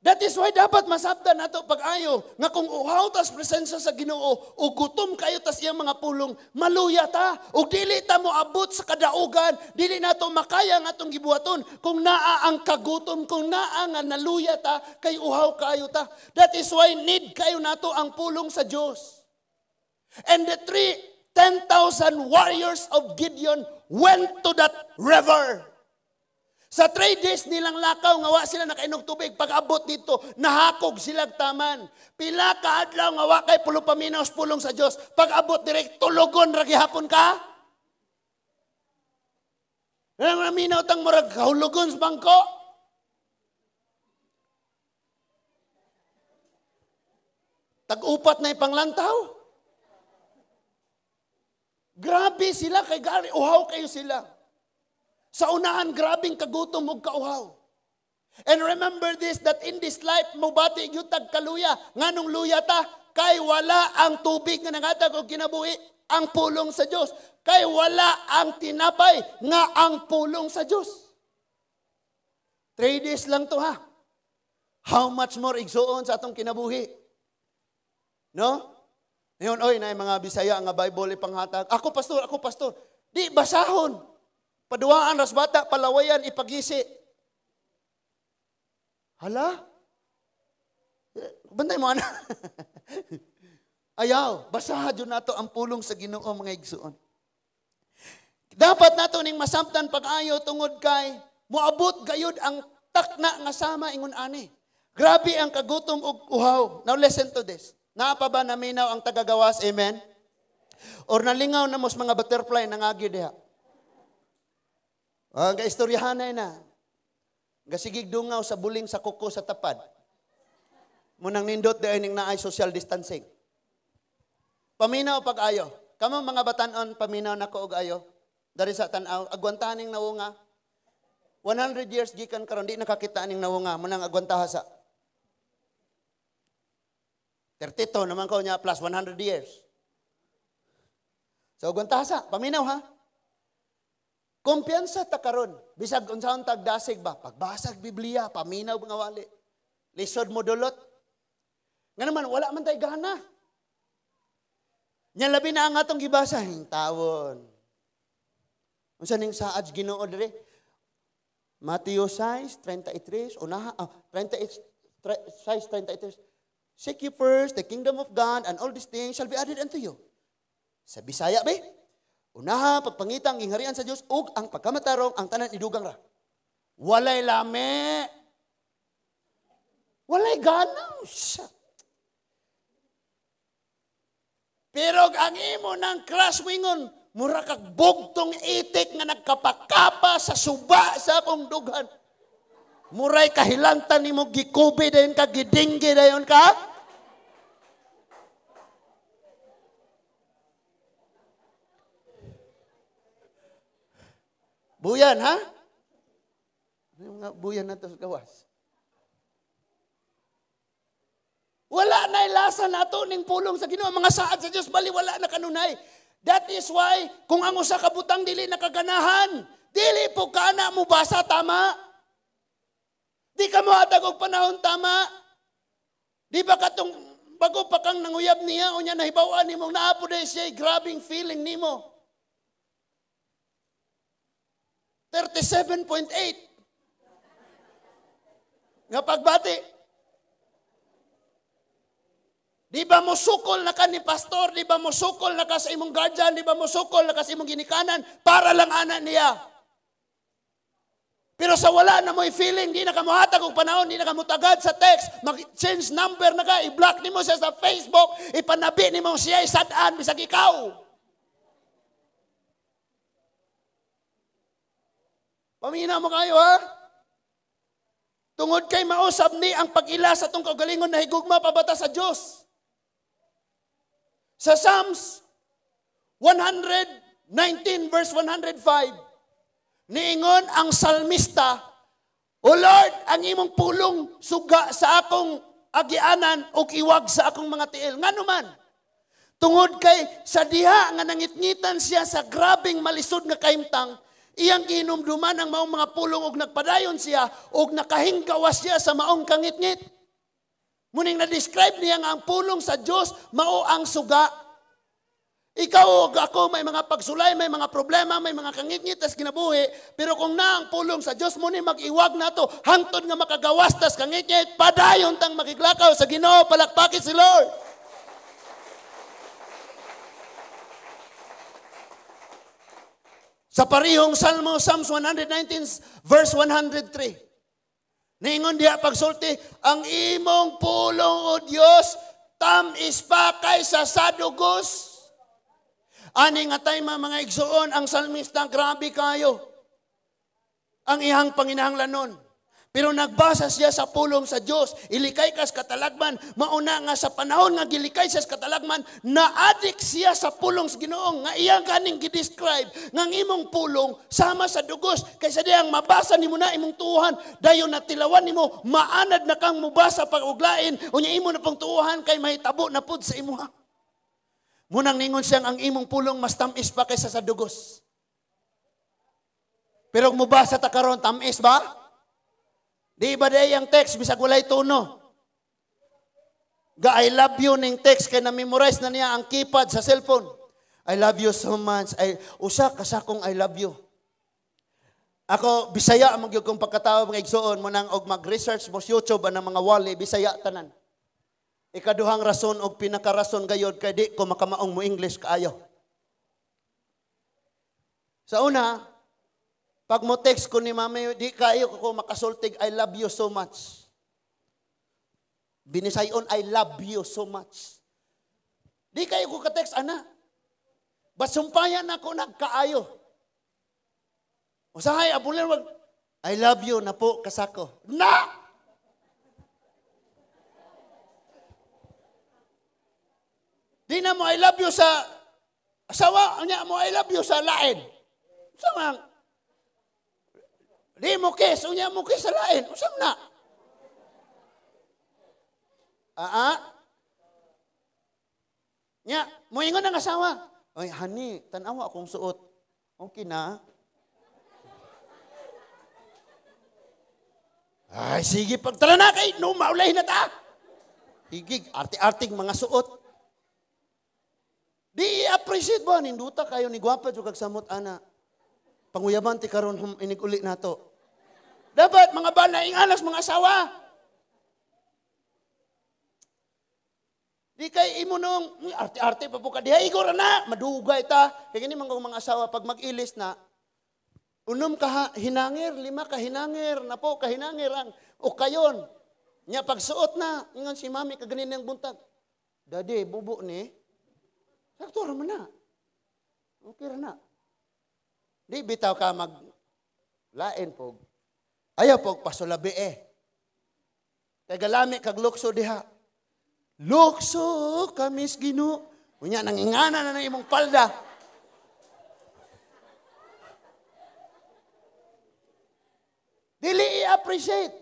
That is why dapat masabtan nato pag-ayo nga kung uhaw tas presensya sa Ginoo o gutom kayo tas iyang mga pulong, maluya ta. O dili ta mo abot sa kadaugan, dili nato makaya nga atong gibuhaton kung naa ang kagutom, kung naa nga naluya ta, kay uhaw kayo ta. That is why need kayo nato ang pulong sa Dios. And the 10,000 warriors of Gideon went to that river. Sa 3 days nilang lakaw, nga wa sila nakainog tubig. Pag-abot dito, nahakog silang taman. Pila ka adlaw, nga wa kay pulupaminaw pulong sa Dios. Pag-abot direct, tulugon, ragihapon ka. Nga minaw tang murag, kahulugon sa bangko. Tag-upat na ipanglantaw. Grabe sila, kay gari, uhaw kayo sila. Sa unahan, grabing kagutom og kauhaw. And remember this, that in this life, mubati yung tagkaluya. Nga nung luya ta, kay wala ang tubig nga nangatag o kinabuhi. ang pulong sa Dios. Kay wala ang tinapay nga ang pulong sa Dios. 3 days lang to ha. How much more igsuon sa atong kinabuhi? No? Ngayon, oy, na mga Bisaya nga Bible ipanghatag. Ako pastor. Di basahon. Paduaan ras bata, palawayan, ipagisi. Hala? Bantay mo, ana. Ayaw, basahan yun nato ang pulong sa Ginoo mga igsuon. Dapat nato ning masamtan pag-ayo tungod kay moabot gayud ang takna nga sama ingon ani. Grabe ang kagutom ug uhaw. Now listen to this. Naa pa ba naminaw ang tagagawas? Amen? Or nalingaw na mos mga butterfly nangagi diha? Gaistoryahanay na. Gasigig dungaw sa buling sa kuko sa tapad. Munang nindot di ning naay social distancing. Paminaw pag-ayo. Kamo mga batan-on, paminaw na ko og ayo. Dari sa tan-aw, agwantahan ning nawunga. 100 years gikan karon di nakakita ning nawunga, munang agwantaha sa 32 naman ko niya plus 100 years. So agwantaha sa, paminaw ha. Kumpiyansa ta karon, bisag unsaon tagdasig ba? Pagbasag Biblia, paminaw nga wali. Lisod mo dulot. Nga naman, wala man tayo gana. Nya labi na ang atong gibasa, tawon. Unsa ning saad Ginoo dire? Mateo 6:33, unaha 6:33. Seek ye first the kingdom of God and all these things shall be added unto you. Sa Bisaya be, unaha pagpangitang gingharian sa Dios ug ang pagkamatarong ang tanan idugang ra. Walay lame. Walay gana. Pero ang imo ng crush wingon, mura kag bugtong itik nga nagkapakapa sa suba sa akong dughan. Muray kahilantan nimo gikubi dayon ka, gidinggi dayon ka. Buyan, ha? Yung mga buyan na to sa gawas. Wala na ilasa nato ning pulong sa Ginoo, mga saad sa Dios bali wala na kanunay. That is why kung ang usa ka butang dili nakaganahan, dili po kana mo basa tama. Di ka mo atag og panahon tama. Di ba katong bago pa kang nanguyab niya unya nahibaw-an nimo naapo day siya grabbing feeling nimo. 37.8 nga pagbati. Di ba mo sukol na ka ni pastor? Di ba mo sukol na ka sa imong guardian? Di ba mo sukol na ka sa imong ginikanan? Para lang anak niya. Pero sa wala na mo'y feeling, di na ka muhatag og panahon, di na ka mutagad sa text, mag-change number na ka, i-block ni mo siya sa Facebook, ipanabi ni mo siya, isadaan, bisag ikaw. Pamina mo kayo, ha? Tungod kay mausab ni ang pag-ila sa itong kaugalingon na higugma pabata sa Diyos. Sa Psalms 119 verse 105, niingon ang salmista, O Lord, ang imong pulong suga sa akong agianan o iwag sa akong mga tiil. Nga naman, tungod kay sa diha nga nangitngitan siya sa grabing malisod nga kahimtang, iyang ginumduman ang maong mga pulong og nagpadayon siya og nakahinggawas siya sa maong kangitngit. Muning na-describe niya nga ang pulong sa Diyos mao ang suga. Ikaw o ako may mga pagsulay, may mga problema, may mga kangitngit as kinabuhi, pero kung na ang pulong sa Diyos muni mag-iwag nato hangtod nga makagawas tas kangitngit, padayon tang makiglakaw sa Ginoo, palakpakin si Lord. Sa parihong Salmo, Psalms 119 verse 103. Ningon diha pagsulti, ang imong pulong o Dios tam-ispakay sa sadugos. Ani nga tay mga igsuon, ang salmista grabe kayo. Ang ihang panginahanglanon. Pero nagbasa siya sa pulong sa Diyos, ilikay kas katalagman, mauna nga sa panahon nga gilikay siya sa katalagman, na-addict siya sa pulong sa Ginoo, nga iyang kaning gidescribe, nga imong pulong sama sa dugos, kaysa diyang mabasa nimo na imong tuhan, dayon na tilawan nimo, maanad na kang mubasa pag uglain, unya imo na pang tuhan, kay mahitabo na pud sa imuha. Munang ningon siyang ang imong pulong mas tamis pa kaysa sa dugos. Pero kung mubasa ta karon, tamis ba? Di ba day ang text, bisag walay tono? I love you ning text, kay na-memorize na niya ang keypad sa cellphone. I love you so much. Usa kasakong I love you. Ako, Bisaya, magyug kong pagkatao, mga igsoon mo nang og mag-research mo sa YouTube ang mga wali, Bisaya tanan. Ikaduhang rason o pinakarason gayod kay di ko makamaong mo English kaayo. Sa una, pag mo text ko ni mami, di kayo ko makasultig, I love you so much. Binisayon, I love you so much. Di kayo ko ka-text, ana. Basumpayan ako nagkaayo. Usahay, abulan, wag, I love you na po kasako. Na! Di na mo I love you sa asawa, niya mo I love you sa lain. Usang di mo kiss, unya mo kiss sa lain. Usang na. Nya, mo ingon ang asawa. Oy, honey, tanawa akong suot. Okay na. Ay, sige, pagtala na kay, no, maulay na ta. Higig, artig-artig mga suot. Di appreciate ba, ninduta kayo ni gwapa jo kag samot ana. Panguyaban ti karon iniguli nato. Dapat mga balaing alas mga asawa. Di kay imo nung arte-arte pa po ka diha igor na madugay ta. Kay kini mga asawa pag mag-ilis na unom ka hinangir, 5 ka hinangir, na po ka hinangir ang o kayon. Nya pagsuot na, ingon si mami kaganin ng buntag. Dadi, bubo ni. Sakto raman na. Okay ra na. Di bitaw ka lain pog. Ayaw pog pasulabi Kay galami kag lukso diha. Lukso kamis Ginoo. Unya nangingana na ng imong palda. Dili i-appreciate.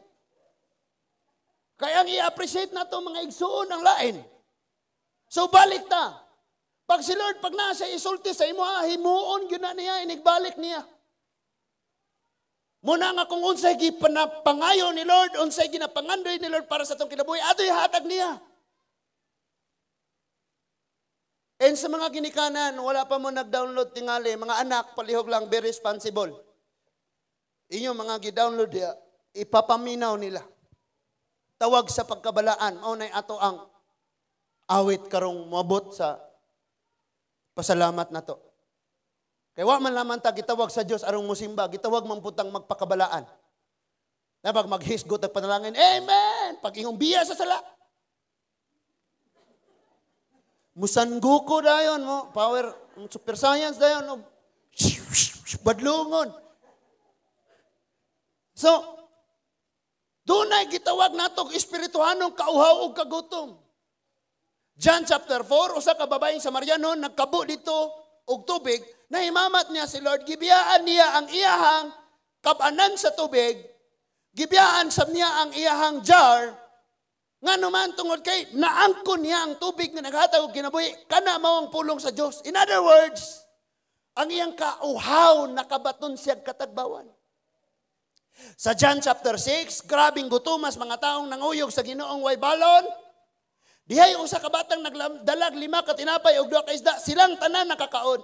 Kaya ang i-appreciate na to mga igsuon ang lain. So balik ta. Pag si Lord, pag nasa isulti sa imo, himuon yun na niya, inigbalik niya. Muna nga kung unsay gipanapangayo ni Lord, unsay ginapangandoy ni Lord para sa itong kinabuhi, ato'y hatag niya. And sa mga ginikanan, wala pa mo nag-download tingali, mga anak, palihog lang, be responsible. Inyo mga gi-download diya, ipapaminaw nila. Tawag sa pagkabalaan, maunay ato ang awit karong mabot sa pasalamat na to. Kaya wa man lamang ta gitawag sa Dios arong musimba, gitawag man putang magpakabalaan. Na pag maghisgot at panalangin, amen! Pag ingong biya sa sala. Musanggo ko dayon mo, power, super science dayon, badlungon. So, dunay gitawag natog espirituhanong kauhaw ug kagutom. John chapter 4, usa ka babaeng Samariano nagkabo dito og tubig, nahimamat niya si Lord, gibiyaan niya ang iyahang kabanan sa tubig, gibiyaan sab niya ang iyahang jar, nga naman tungod kay naangkon niya ang tubig nga naghatag og kinabuhi, kana mao ang pulong sa Dios. In other words, ang iyang kauhaw nakabaton siya katagbawan. Sa John chapter 6, grabing gutumas mga taong nanguyog sa Ginoong way balon. Dihay usa ka batang nagdalag 5 ka tinapay ug 2 ka isda, silang tanan nakakaon.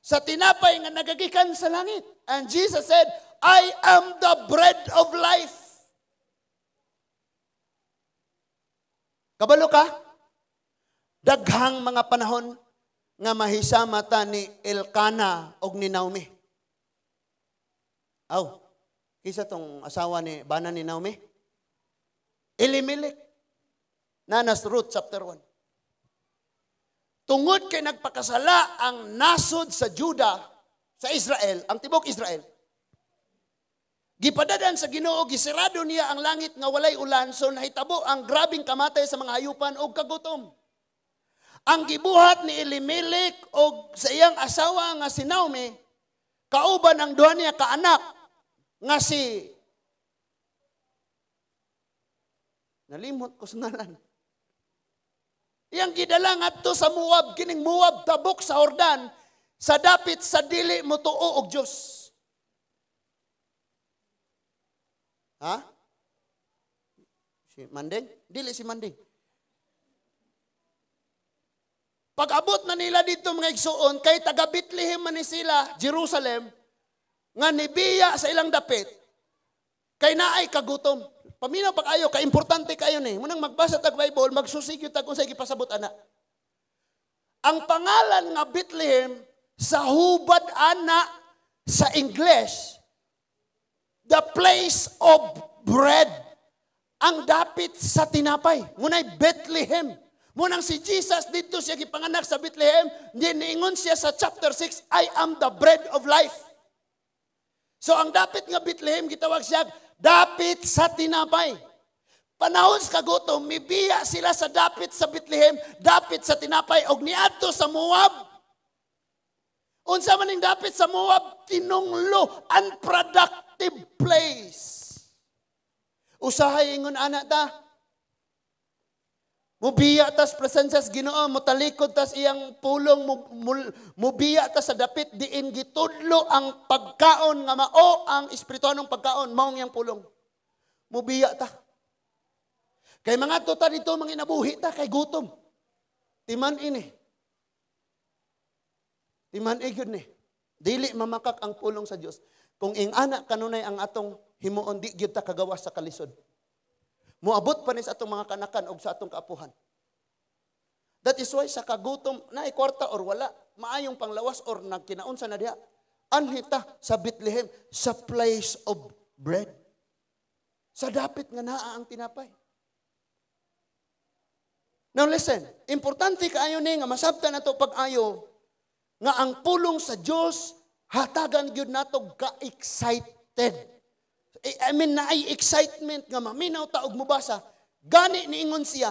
Sa tinapay nga nagagikan sa langit. And Jesus said, I am the bread of life. Kabalo ka? Daghang mga panahon nga mahisama ta ni Elkana og ni Naomi. Kisa tong asawa ni bana ni Naomi? Elimelech. Nanas Ruth chapter 1. Tungod kay nagpakasala ang nasod sa Juda, sa Israel, ang tibok Israel. Gipadadan sa Ginoo, gisirado niya ang langit nga walay ulan, so nahitabo ang grabing kamatay sa mga hayupan o kagutom. Ang gibuhat ni Elimelech o sa iyang asawa nga si Naomi, kauban ang duha niya ka anak nga si nalimot ko sa ngalan. Iyang gidala ngadto sa Moab, kining Moab tabok sa Jordan, sa dapit sa dili mo tuo og Dios. Ha? Si Manding? Dili si Manding. Pag-abot na nila dito mga igsuon, kay taga Bethlehem man ni sila, Jerusalem, nga nibiya sa ilang dapit, kay naay kagutom. Paminaw pag-ayo, ka-importante kayo ni. Munang magbasa tag Bible, magsusigyo tag kung sa ipasabot ana. Ang pangalan nga Bethlehem, sa hubad ana sa English, the place of bread. Ang dapit sa tinapay. Munay Bethlehem. Munang si Jesus dito siya gipanganak sa Bethlehem, niingon siya sa chapter 6, I am the bread of life. So ang dapit nga Bethlehem, gitawag siya, dapit sa tinapay. Panahon sa kagutom, mibiya sila sa dapit sa Bethlehem, dapit sa tinapay, og niadto sa Moab. Unsa man ning dapit sa Moab, tinunglo, unproductive place. Usahay ingon ana ta. Mubiya tas presensya sa Ginoo, mutalikod tas iyang pulong, mubiya tas sa dapit diin gitudlo ang pagkaon nga mao ang espirituhanong pagkaon maong iyang pulong. Mubiya ta. Kay mga tuta dito mga inabuhi ta kay gutom. Timan ini. Timan gyud ni. Dili mamakak ang pulong sa Dios. Kung ing ana kanunay ang atong himuon, di gyud ta kagawas sa kalisod. Muabot pa ni sa atong mga kanakan o sa atong kaapuhan. That is why sa kagutom, na kwarta or wala, maayong panglawas or nagkinaunsa na diha, anhita sa Bethlehem, sa place of bread. Sa dapit nga naa ang tinapay. Now listen, importante kaayo ni nga masabtan nato pag-ayo nga ang pulong sa Dios hatagan gyud nato ka-excited. I mean, naay excitement nga maminaw ta og mubasa. Gani niingon siya,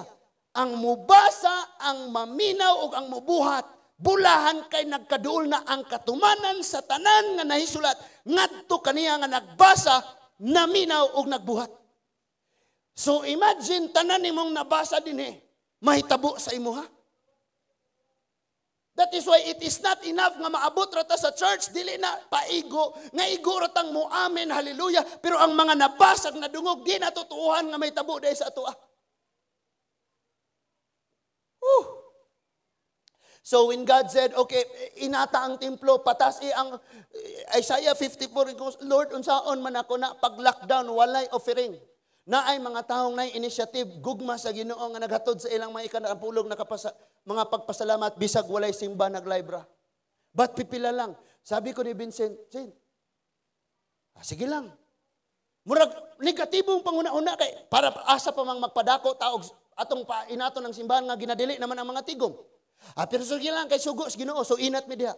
ang mubasa, ang maminaw og ang mubuhat, bulahan kay nagkaduol na ang katumanan sa tanan nga nahisulat, ngadto kaniya nga nagbasa, naminaw og nagbuhat. So imagine tanan nimong nabasa dinhi, mahitabo sa imuha. That is why it is not enough nga maabot rata sa church, dili na paigo, nga igo ratang mo amen, hallelujah, pero ang mga nabasag na dungog, di natutuuhan nga may tabo dahil sa atua. So when God said, okay, inata ang templo, patas ang Isaiah 54, Lord, unsaon man ako na pag-lockdown, walay offering. Na ay mga taong na initiative, gugma sa Ginoo nga naghatod sa ilang mga ikanapulog na mga pagpasalamat, bisag walay simba naglibra. But pipila lang. Sabi ko ni Vincent, sige lang. Murag negatibong panguna-una kay para asa pa mang magpadako taog atong inato ng simbahan nga ginadili naman ang mga tigom. Pero sige lang kay sugo sa Ginoo, so inat mi diha.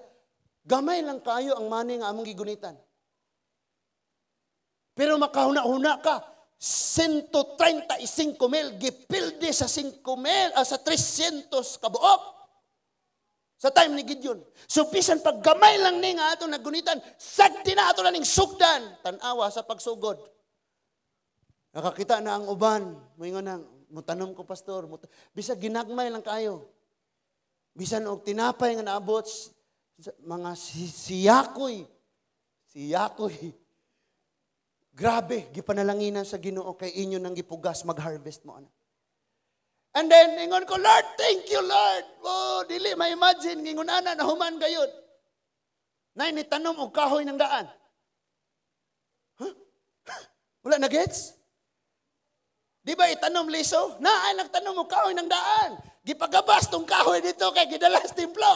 Gamay lang kayo ang money nga among gigunitan. Pero makahuna-huna ka. 135,000 gipilde sa 5,000 sa 300 kabuok sa time ni Gideon. So bisan pag gamay lang ni nga ato nagunitan, sagdi na ato na ning sugdan, tan-awa sa pagsugod. Nakakita na ang uban, moingon nang mutanom ko pastor, bisan ginagmay lang kayo. Bisan og tinapay nga naabot mga siyakoy. Grabe, gipanalanginan sa Ginoo kay inyo nang gipugas mag-harvest mo ana. And then ingon ko, Lord, thank you Lord. Oh, dili ma-imagine ingon ana na human gayud. Nay ni tanom og kahoy ng daan. Huh? Wala na gets? Di ba itanom liso? Ay nagtanom og kahoy ng daan. Gipagabas tong kahoy dito kay gidala sa templo.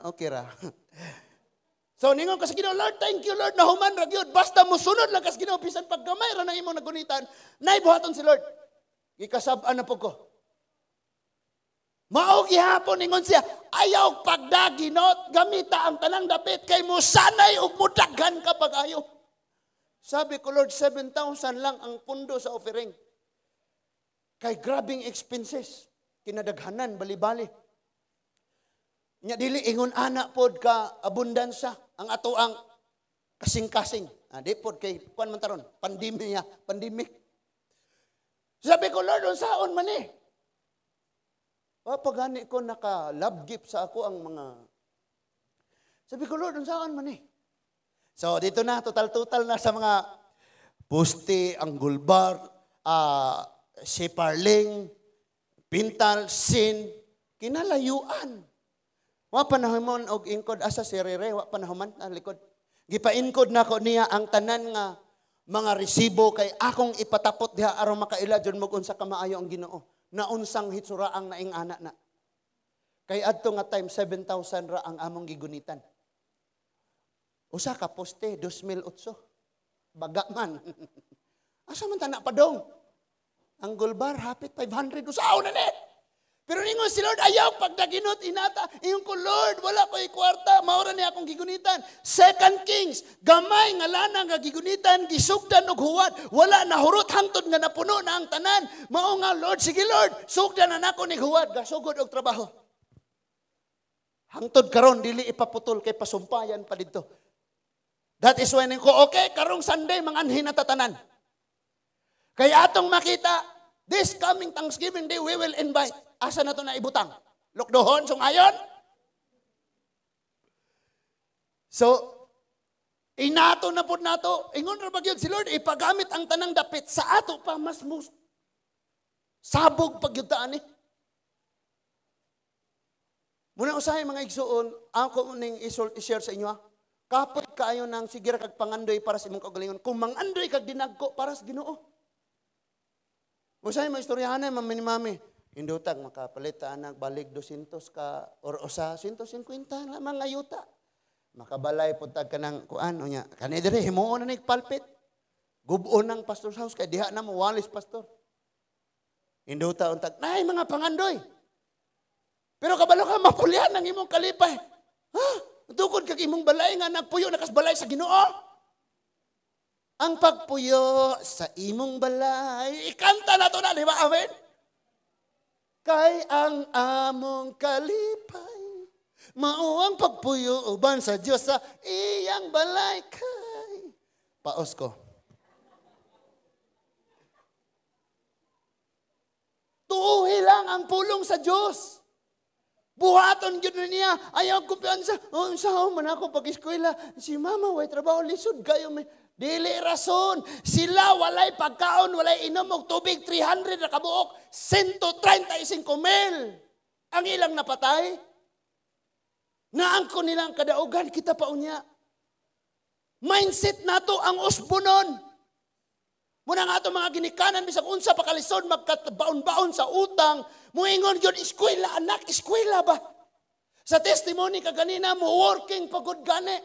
Okay ra. So ningon ka sa Ginoo, Lord, thank you Lord, nahuman ra gyud. Basta mosunod lang ka sa Ginoo bisan pag gamay ra nang imong nagunitan, nay buhaton si Lord. Gikasab-an na po ko. Mao gihapon ningon siya, ayaw pagdaginot, gamita ang tanang dapit kay mo sanay ug mudaghan ka pag-ayo. Sabi ko, Lord, 7,000 lang ang pundo sa offering. Kay grabing expenses, kinadaghanan bali-bali. Nya dili ingon ana pod ka abundansya ang ato ang kasing-kasing. Di pod kay kuan man taron, pandemic. Sabi ko, Lord, unsaon man eh. Pagani ko naka-love gift sa ako ang mga... Sabi ko, Lord, unsaon man eh. So, dito na, total na sa mga Puste, Anggulbar, Siparling, Pintal, Sin, kinalayuan. Wa panahon og ingkod asa si Rere, wa panahon ang likod. Gipa-inkod na ko niya ang tanan nga mga resibo kay akong ipatapot diha aron makaila jud mo unsa ka maayo ang Ginoo. Naunsang hitsuraang naing ana na. Kay adto nga time 7,000 ra ang among gigunitan. Usa ka poste 2008. Baga man. Asa man ta na padong? Ang Gulbar hapit 500 usaon na ni. Pero ningon si Lord, ayaw pagdaginot inata. Iyon ko, Lord, wala ko kwarta. Maura niya akong gigunitan. 2 Kings, gamay nga lanang nga gigunitan, gisugdan og huwad. Wala na hurot hangtod nga napuno na ang tanan. Mao nga, Lord, sige Lord, sugdan na nako ni huwad. Gasugod og trabaho. Hangtod karon dili ipaputol kay pasumpayan pa dito. That is when ko, okay, karong Sunday, manganhin na tatanan. Kaya atong makita, this coming Thanksgiving Day, we will invite. Asa na to na ibutang? Lukdohon, sungayon? So, inato na po nato. Ingon na ba yun si Lord, ipagamit ang tanang dapit sa ato pa mas sabog pagyutaan eh. Muna usahay mga igsuon, ako ning i-share sa inyo ha. Kapot kaayo nang sigira kag pangandoy para sa imong kagalingon. Kung mangandoy kag dinagko para sa Ginoo. Usahay mga istoryahan na mami. Indutag makapalit anak balik 200 ka or usa 150 na mga yuta. Makabalay putag ka ng kuan nya. Kani dire himuon na ni palpit. Gubuon ng pastor's house kay diha na mo walis pastor. Induta untag nay mga pangandoy. Pero kabalo ka mapulyan ng imong kalipay. Ha? Tukod kag imong balay nga nagpuyo nakasbalay sa Ginoo. Ang pagpuyo sa imong balay. Ikanta na to na, di ba? Amen? Kay ang among kalipay, mao ang pagpuyo uban sa Dios sa iyang balay kay. Paos ko. Tuuhi lang ang pulong sa Diyos. Buhaton gyud niya, ayaw kumpiyansa. Unsa man ako pag-eskwela, si mama way trabaho lisod kayo may dili rason. Sila walay pagkaon, walay inom og tubig 300 na kabuok, 135,000 ang ilang napatay. Naangko nilang kadaugan kita pa unya. Mindset nato ang usbonon. Muna nga ito mga ginikanan, bisag unsa pa kalisod, magkatabaon-baon sa utang, muingon yun, eskwela, anak, eskwela ba? Sa testimony ka ganina, mo working pagod gani.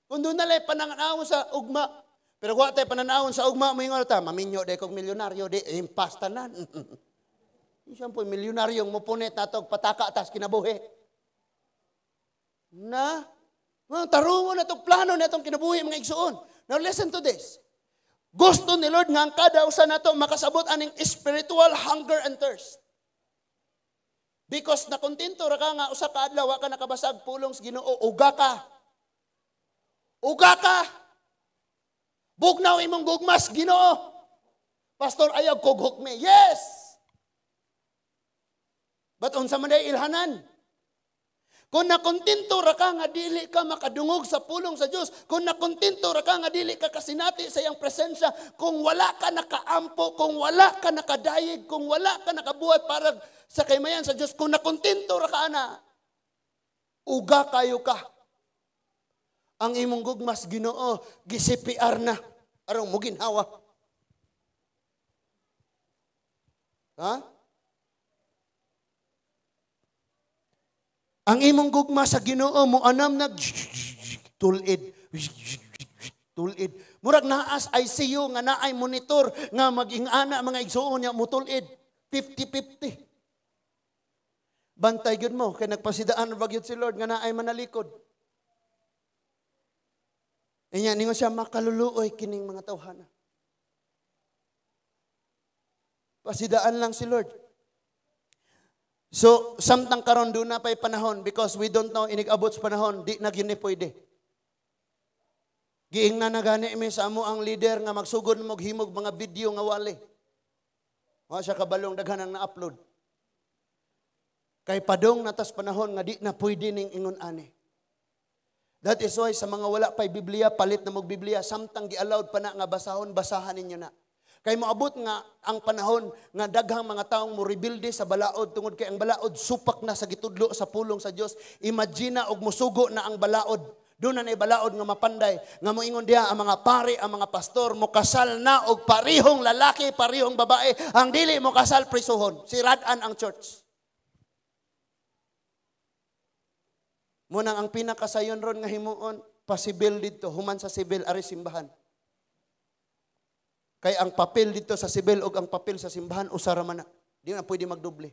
Kung doon nalay pananawon sa ugma, pero kung tayo pananawon sa ugma, muingon ta, maminyo de kong milyonaryo, de, impastanan. Siyang po, milyonaryong mupunit na ito, pataka, tas kinabuhi. Tarungo na itong plano na itong kinabuhi, mga igsuon. Now listen to this. Gusto ni Lord nga kada usa nato makasabot aning spiritual hunger and thirst. Because nakontento ra ka nga usa ka adlaw wa ka nakabasag pulong sa Ginoo, uga ka. Uga ka. Bugnaw imong gugmas Ginoo. Pastor ayaw kog hukme. Yes. But unsa man day ilhanan? Kung nakontento ra ka nga dili ka makadungog sa pulong sa Dios, kung nakontento ra ka nga dili ka kasinati sa iyang presensya, kung wala ka nakaampo, kung wala ka nakadayeg, kung wala ka nakabuhat para sa kaymayan sa Dios, kung nakontento ra ka na, uga kayo ka. Ang imong gugmas Ginoo gisipiar na aron mo ginhawa. Ha? Ang imong gugma sa Ginoo mo anam nag tulid. Tulid. Murag naas ICU nga naay monitor nga maging-ana mga igsuon niya mutulid. 50-50. Bantay gyud mo kay nagpasidaan ba gyud si Lord nga naay manalikod. Inya ningon siya makaluluoy kining mga tawhana. Pasidaan lang si Lord. So, samtang karon doon na pa'y panahon because we don't know inig-abot sa panahon, di na gini pwede. Giing na nagani mi sa amo ang leader nga magsugod mo himog mga video nga wali. Wa siya kabalong daghan ang na-upload. Kay padong natas panahon nga di na pwede ning ingon ani. That is why sa mga wala pa'y Biblia, palit na mag-Biblia, samtang gi-allowed pa na nga basahon, basahan ninyo na. Kay moabot nga ang panahon nga daghang mga taong mo rebuilde sa balaod tungod kay ang balaod supak na sa gitudlo sa pulong sa Dios. Imagine og musugo na ang balaod. Doon na balaod nga mapanday nga moingon diha ang mga pari, ang mga pastor mo kasal na og parihong lalaki, parihong babae. Ang dili mo kasal prisuhon. Siradan ang church. Munang ang pinakasayon ron nga himuon pasibil dito human sa sibil ari simbahan. Kay ang papel dito sa sibil o ang papel sa simbahan, usara man na. Di na pwede magdoble.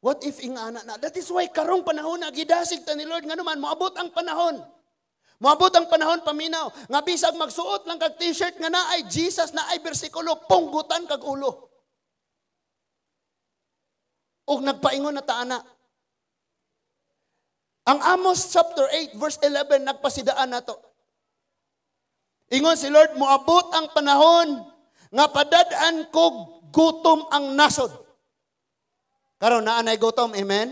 What if ingana na? That is why karong panahon na gidasig ta ni Lord nga naman, moabot ang panahon. Moabot ang panahon paminaw. Nga bisag magsuot lang kag t-shirt nga na ay Jesus, na ay bersikulo, punggutan kag ulo. Og nagpaingon na taana. Ang Amos chapter 8 verse 11 nagpasidaan nato. Ingon si Lord, moabot ang panahon nga padadaan ko gutom ang nasod. Karon naa nay gutom, amen?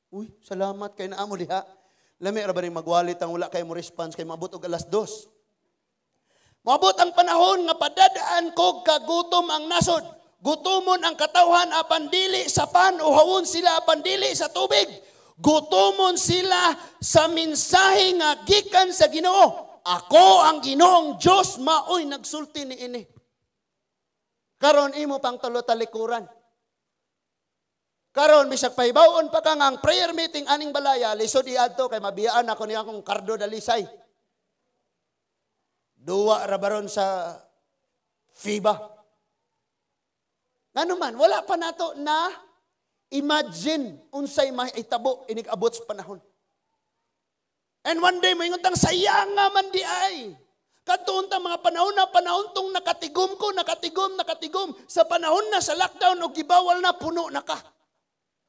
Uy, salamat kay naamo diha. Lami ra ba ning magwalit ang wala kay mo response kay maabot og alas 2. Moabot ang panahon nga padadaan ko kagutom ang nasod. Gutomon ang katawhan apan dili sa pan, uhawon sila apan dili sa tubig. Gutomon sila sa mensahe nga gikan sa Ginoo. Ako ang Ginoong Diyos, maoy nagsulti ni ini. Karon imo pang tulo talikuran. Karon bisag pahibawon pa ka nga ang prayer meeting aning balaya, lisod iadto kay mabiyaan ako niya akong Cardo Dalisay. Duwa ra baron sa FIBA. Ngano man, wala pa nato na imagine unsay mahitabo inig abot sa panahon. And one day, may ngutang sayang nga man di ay. Katuon ta mga panahon na panahon tong nakatigom ko, nakatigom. Sa panahon na sa lockdown o gibawal na, puno na ka.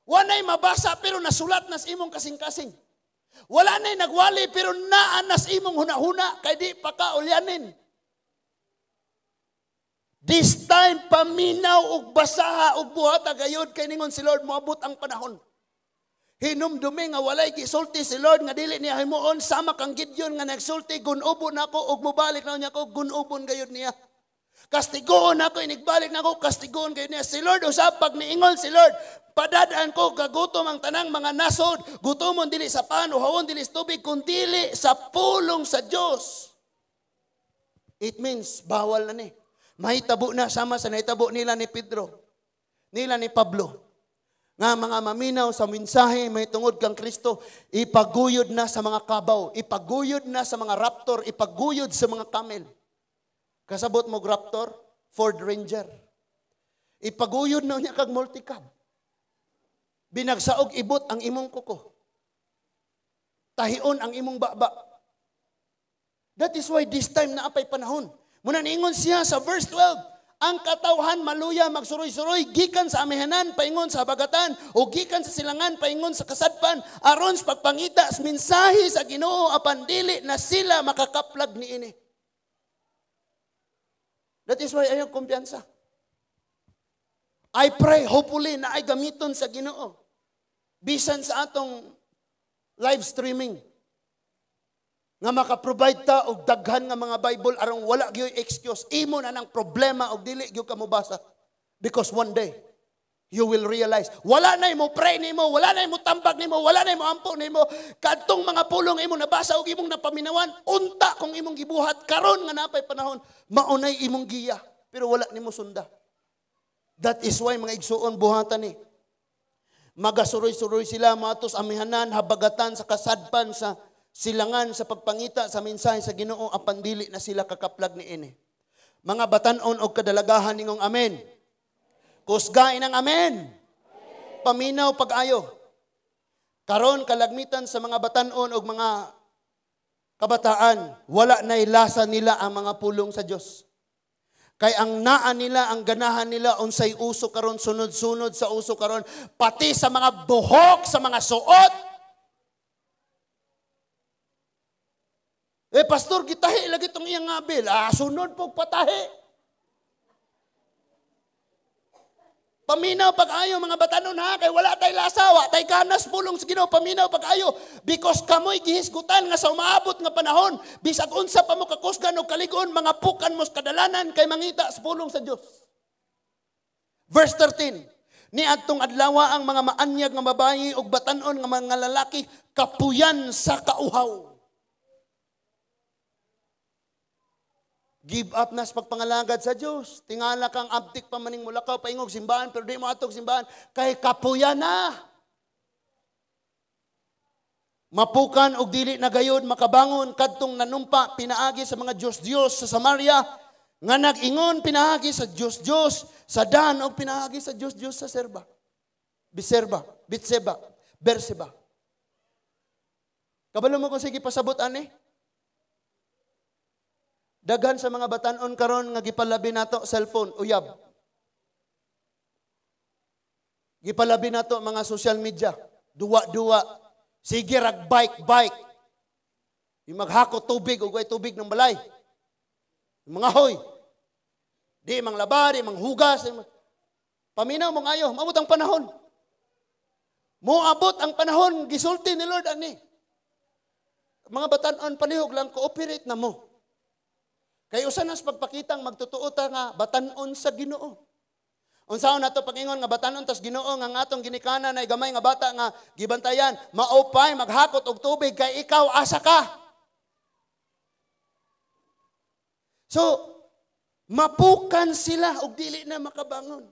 Wanay mabasa pero nasulat nas imong kasing-kasing. Wala na'y nagwali pero naanas imong hunahuna kay di pa ka ulyanin. This time, paminaw og basaha og buhata gayod kay ningon si Lord moabot ang panahon. Hinumdumi nga walay gisulti si Lord nga dili niya himuon sama kang Gideon nga nagsulti gun-ubon ako og mobalik na niya ko gun-ubon gayud niya. Kastigoon ako inigbalik na ako kastigoon gayud niya. Si Lord usab pag niingon si Lord, padadaan ko kagutom ang tanang mga nasod, gutomon dili sa pan uhawon dili sa tubig kun dili sa pulong sa Dios. It means bawal na ni. Mahitabo na sama sa nahitabo nila ni Pedro, nila ni Pablo. Nga mga maminaw sa mensahe may tungod kang Kristo, ipaguyod na sa mga kabaw, ipaguyod na sa mga raptor, ipaguyod sa mga camel. Kasabot mo raptor, Ford Ranger. Ipaguyod na niya kag multicab. Binagsaog ibot ang imong kuko. Tahion ang imong baba. That is why this time na apay panahon. Muna niingon siya sa verse 12, ang katawhan maluya magsuroy-suroy gikan sa amihanan paingon sa habagatan o gikan sa silangan paingon sa kasadpan aron sa pagpangita sa mensahe sa Ginoo apan dili na sila makakaplag niini. That is why ayaw kumpiyansa. I pray hopefully na ay gamiton sa Ginoo bisan sa atong live streaming nga maka-provide ta og daghan nga mga Bible aron wala gyud excuse. Imo na nang problema og dili gyud ka mobasa. Because one day you will realize wala na imo pray nimo, wala na imo tambag nimo, wala na imo ampo nimo. Kadtong mga pulong imo nabasa og imong napaminawan, unta kung imong gibuhat karon nga napay panahon, maunay imong giya pero wala nimo sunda. That is why mga igsuon buhatan ni. Magasuroy-suroy sila matos amihanan, habagatan sa kasadpan sa silangan sa pagpangita sa mensahe sa Ginoo apan dili na sila kakaplag niini. Mga batan-on og kadalagahan ningong amen. Kusgain ang amen. Paminaw pag-ayo. Karon kalagmitan sa mga batan-on og mga kabataan, wala nay lasa nila ang mga pulong sa Dios. Kay ang naa nila, ang ganahan nila unsay uso karon, sunod-sunod sa uso karon, pati sa mga buhok, sa mga suot. Pastor, gitahi lagi itong iyang nga bill. Sunod po patahi. Paminaw pag-ayo mga batanon ha, kay wala tay lasawa, tay ganas pulong sa Ginoo, paminaw pag-ayo because kamoy gihisgutan nga sa umaabot nga panahon, bisag unsa pa mo kakusgan o kaligon, mga pukan mo sa kadalanan kay mangita sa pulong sa Dios. Verse 13. Ni adtong adlaw ang mga maanyag nga babayi ug batan-on nga mga lalaki kapuyan sa kauhaw. Give up na sa pagpangalagad sa Diyos. Tingala kang abtik pa maning mulakaw, paingog simbahan, pero di mo atog simbahan, kay kapuya na. Mapukan og dili na gayud makabangon, kadtong nanumpa, pinaagi sa mga Diyos-Diyos sa Samaria, nga nag-ingon pinaagi sa Diyos-Diyos sa Dan, o pinaagi sa Diyos-Diyos sa Bitseba. Kabalo mo kung sige pasabot ani? Daghan sa mga batanon karon nga gipalabi nato cellphone, uyab. Gipalabi nato mga social media, duwa-duwa. Sige rag bike. Yung maghakot tubig ug way tubig ng balay. Yung mga hoy. Di mang labar, di mang hugas. Paminaw mong ayo, maabot ang panahon. Moabot ang panahon, gisulti ni Lord ani. Mga batanon panihog lang cooperate na mo. Kay usa nas pagpakitang magtutuo ta nga batan-on sa Ginoo. Unsaon nato pag-ingon nga batan-on tas Ginoo nga atong ginikana na gamay nga bata nga gibantayan, maupay maghakot og tubig kay ikaw asa ka. So, mapukan sila og dili na makabangon.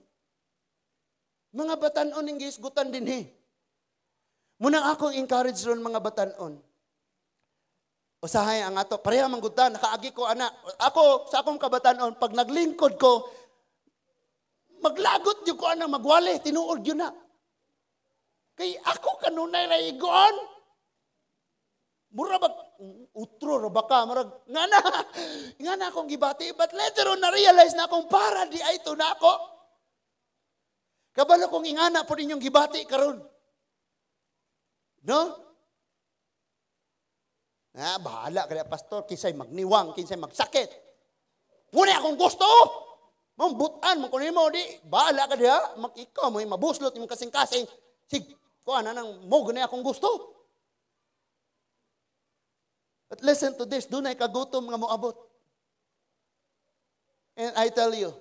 Mga batan-on ning gihisgutan dinhi. Munang akong encourage ron mga batan-on. Usahay ang ato, pareha manggutan, nakaagi ko anak. Ako, sa akong kabatanon, pag naglingkod ko, maglagot yun ko anak, magwali, tinuod yun na. Kay ako kanunay raigon. Mura ba, utro ro baka, marag, nga na akong gibati, but later on na-realize na akong para di ay ito na ako. Kabalo kong ingana po ninyong gibati karon. No? Bahala kaya pastor, kinsay magniwang, kinsay magsakit. Muna akong gusto. Mambutan, makunin mo, di. Bahala ka diha. Ikaw mo, mabuslot, yung kasing-kasing. Kuha na nang mo, ganyan akong gusto. But listen to this, doon ay kagutom nga moabot. And I tell you,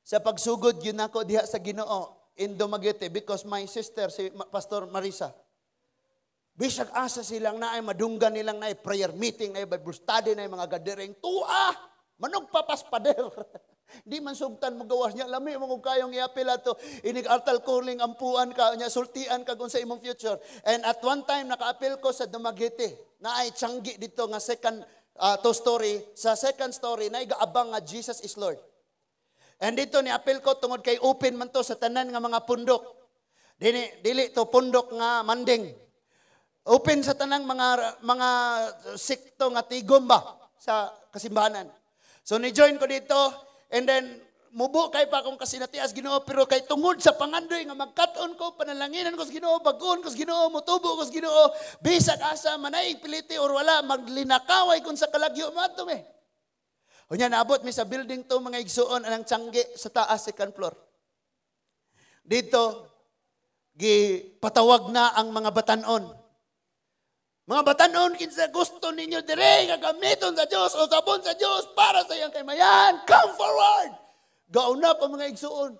sa pagsugod yun ako diha sa Ginoo, in Dumaguete, because my sister, si Pastor Marisa, bisag asa silang naay madunggan nilang naay prayer meeting, naay Bible study, naay mga gathering, tuwa, manog papaspader. Di man sugtan mo gawas niya, lami mo kung kayong iapil ato, inig altal calling, ampuan ka, niya sultian ka kung sa imong future. And at one time, nakaapil ko sa Dumaguete, naay tiyanggi dito nga second story, sa second story, naay gaabang nga Jesus is Lord. And dito ni apil ko, tungod kay open man to sa tanan nga mga pundok. Dili to pundok nga manding. Open sa tanang mga sikto nga tigom ba sa kasimbahanan. So ni-join ko dito and then mubo kay pa akong kasinatias Ginoo pero kay tungod sa pangandoy nga magkat-on ko, panalanginan ko sa Ginoo, bag-on ko sa Ginoo, mutubo ko sa Ginoo, bisag asa manay piliti or wala maglinakaway kun sa kalagyo mato me. Unya naabot mi sa building to mga igsuon anang tiyanggi sa taas second floor. Dito gipatawag na ang mga batanon. Mga batanon, kinsa gusto ninyo dire gagamiton sa Dios o sabon sa Dios para sa iyang kaymayan, come forward. Gauna pa mga igsuon.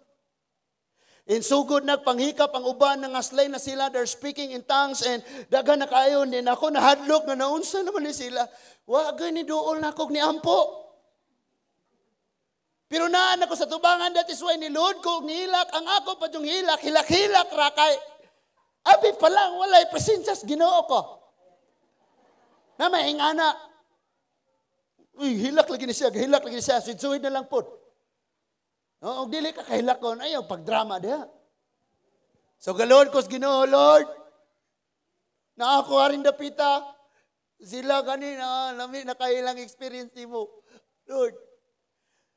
Insugod nagpanghikap ang uban nga slay na sila, they're speaking in tongues and daghan na kayo din ako nahadlok na naunsa naman ni sila. Wa gani duol na kog ni ampo. Pero naan ako sa tubangan, that is why nilood ko nihilak ang ako pa yung hilak ra kay. Abi pa lang walay presensyas Ginoo ko. Na may ingana. Uy, hilak lagi ni siya. Suid-suid na lang po. O, dili ka kahilak ko. Ayaw, pagdrama diha. So, galod ko sa Ginoo, Lord. Na ako haring dapita. Sila kanina, lami, nakahilang experience ni mo. Lord.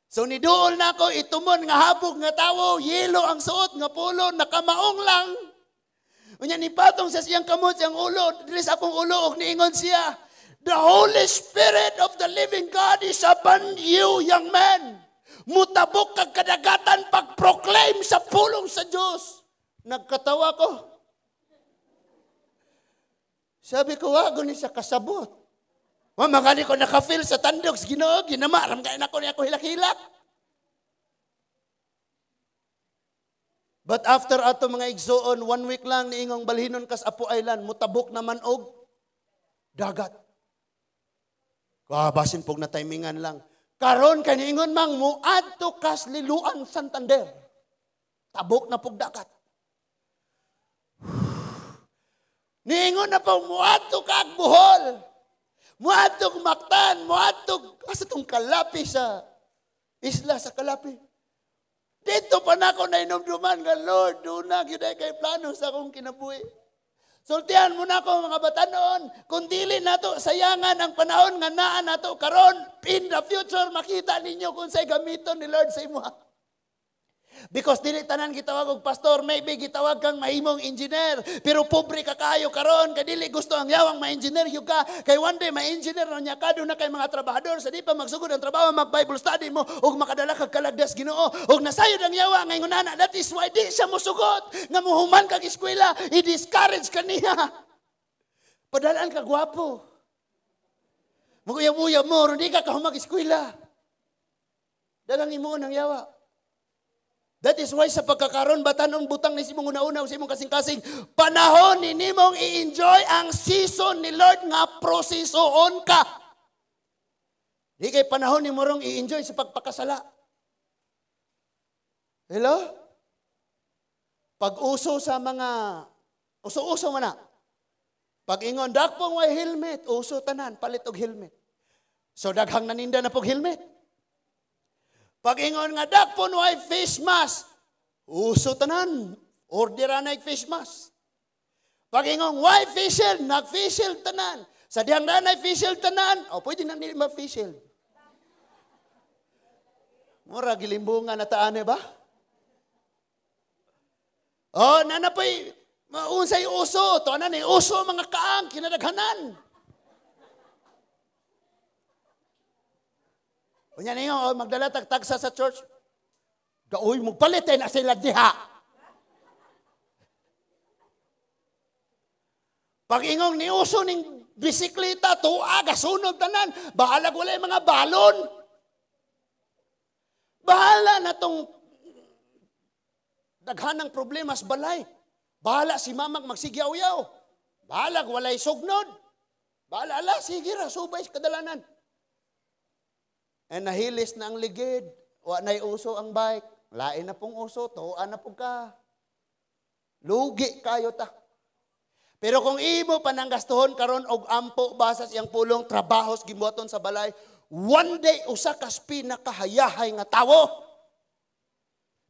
So, niduol na ako, itumon nga habog nga tawo, yelo ang suot nga pulo, nakamaong lang. Unya ni patong sa siyang kamot, siyang ulo, dilis akong ulo, og niingon siya. The Holy Spirit of the living God is upon you, young man. Mutabok kag kadagatan pag-proclaim sa pulong sa Diyos. Nagkatawa ko. Sabi ko, wago ni sa kasabot. Magani ko naka-feel sa tandogs, Ginoo, ginamaram kaya na ko niya ko hilak-hilak. But after ato mga igsoon, 1 week lang niingong balhinon kas Apo Island, mutabok naman og dagat. Basin pog na timingan lang. Karon kay niingon mang muadto kas Liloan, Santander. Tabok na pog dagat. Niingon na po muadto kag Bohol. Muadto kag Mactan, muadto asa tong Kalapi sa isla sa Kalapi. Dito pa na ako nainomduman nga Lord, doon na gyud kay plano sa akong kinabuhi. Sultihan mo na ako mga batanon, kung dili nato sayangan ang panahon nga naa nato karon, in the future makita ninyo kung say gamiton ni Lord sa imo. Because dili tanan gitawag og pastor, maybe gitawag kang mahimong engineer, pero pobre ka kayo karon, kay dili gusto ang yawang ma-engineer yung ka, kay one day ma-engineer na niya ka, doon na kay mga trabahador, sa di pa magsugod ang trabaho, mag-Bible study mo, og makadala kag kalagdas Ginoo, og nasayod ang yawa, ngayon na, that is why di siya musugot, nga muhuman kag eskwela, i-discourage ka niya. Padalaan ka gwapo. Mag-uyab-uyab mo, hindi ka kahumag eskwela. Dalang imo ng yawa. That is why sa pagkakaroon, batanong butang ni simong una-una o simong kasing-kasing, panahon ni nimong i-enjoy ang season ni Lord nga prosesoon ka. Di kay panahon ni morong i-enjoy sa pagpakasala. Hello? Pag-uso sa mga, uso-uso mo na. Pag-ingon, dakpong way helmet, uso tanan, palit og helmet. So daghang naninda na pog helmet. Pag-ingon nga dakpon way face mask, uso tanan, orderan na face mask. Pag-ingon way face shield, nag-face shield tanan. Sa dihang na face shield tanan, pwede na nila ma-face shield. Mura, gilimbungan na taane ba? Nanapoy, maunsay uso, to anan uso mga kaang, kinadaghanan. Unya ninyo, magdala tagtagsa sa church. Gaoy, magpalitin na sila diha. Pag ingong niuso ning bisikleta, tuaga, sunod tanan, bahalag wala yung mga balon. Bahala na tong daghanang problema sa balay. Bahala si mamag magsigyaw-yaw. Bahalag walay sugnod. Bahala, sige ra, subay sa kadalanan. Nahilis na ang ligid, wa na'y uso ang bike, lain na pong uso, tuan na pong ka. Lugi kayo ta. Pero kung imo pananggastuhon karon og ampo basas iyang pulong trabahos gibuhaton sa balay, one day usa ka pinakahayahay nga tawo.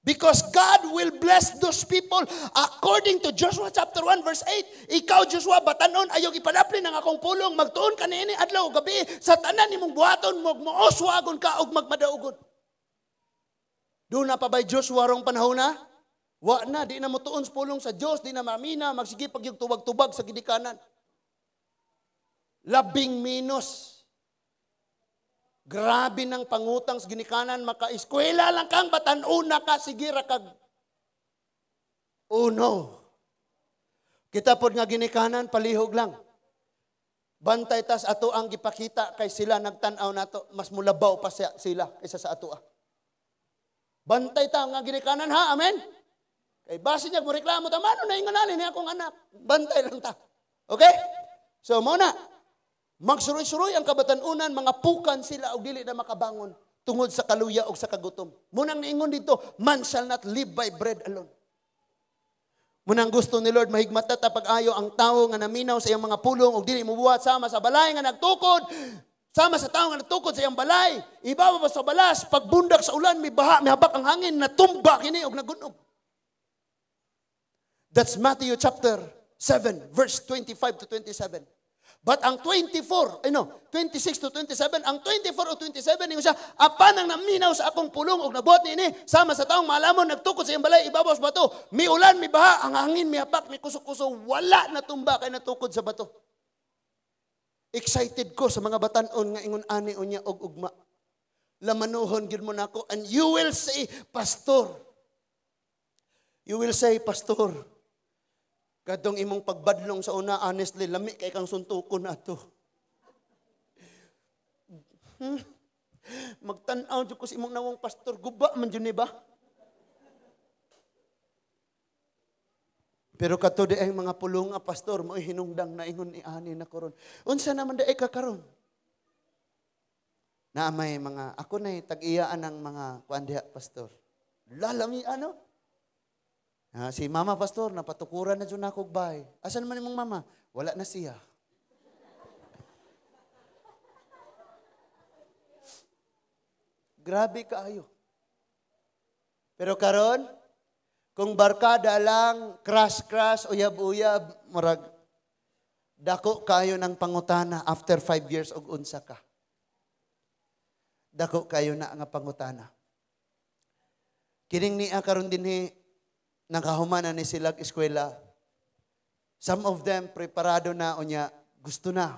Because God will bless those people according to Joshua chapter 1 verse 8. Ikaw Joshua batanon ayaw ipadapli ng akong pulong, magtuon ka niini adlaw ug gabi sa tanan nimong buhaton mo mooswagon ka og magmadaugon. Doon na pa ba Joshua rong panahon na? Wa na, di na mo tuon sa pulong sa Dios, di na mamina magsige pagyug tubag-tubag sa gidikanan. 10 minos. Grabe ng pangutang sa ginikanan, maka-eskwela lang kang batanuna ka, sigira kag uno. Kita pod nga ginikanan, palihog lang. Bantay tas ato ang gipakita kay sila nagtanaw nato, mas mulabaw pa sila kaysa sa ato. Bantay ta nga ginikanan ha, amen? Kay base niya mo reklamo ta, mano na ingon ni akong anak. Bantay lang ta. Okay? So muna, magsuroy-suroy ang kabatanunan, mga pukan sila o dili na makabangon tungod sa kaluya o sa kagutom. Munang niingon dito, man shall not live by bread alone. Munang gusto ni Lord, mahigmat na pag-ayo ang tao nga naminaw sa iyang mga pulong o dili mubuhat sama sa balay nga nagtukod, sama sa tao nga nagtukod sa iyang balay, ibabaw pa sa balas, pagbundak sa ulan, may baha, may habak ang hangin, natumba kini og nagunog. That's Matthew chapter 7, verse 25 to 27. But ang 26 to 27, ang 24 o 27, yung siya, apan ang naminaw sa akong pulong o nabuhat niini, sama sa taong malamon, nagtukod sa iyang balay, ibabaw sa bato, may ulan, may baha, ang hangin, may hapak, may kusok-kuso, wala na tumba kay natukod sa bato. Excited ko sa mga batanon nga ingon ani unya og ugma. Lamanuhon gyud mo nako and you will say, Pastor. You will say, Pastor. Kadtong imong pagbadlong sa una, honestly, lami kay kang suntukon ato. Magtan-aw jud ko sa imong nawong pastor, guba man jud ni ba? Pero kato di ay mga pulong nga pastor, mo hinungdang na ingon ni ani na karon. Unsa naman daay ka karon? Na may mga, ako na'y tag-iyaan ng mga kuandiha, pastor. Lalami, ano? Si mama, pastor, napatukuran na dyan ako bahay. Asan naman yung mama? Wala na siya. Grabe kaayo. Pero karon, kung barkada lang, crash, uyab-uyab, murag, dako kayo ng pangutana after 5 years og unsa ka. Dako kayo na nga pangutana. Kining niya karon dinhi nakahumanan ni silag eskwela. Some of them preparado na unya gusto na.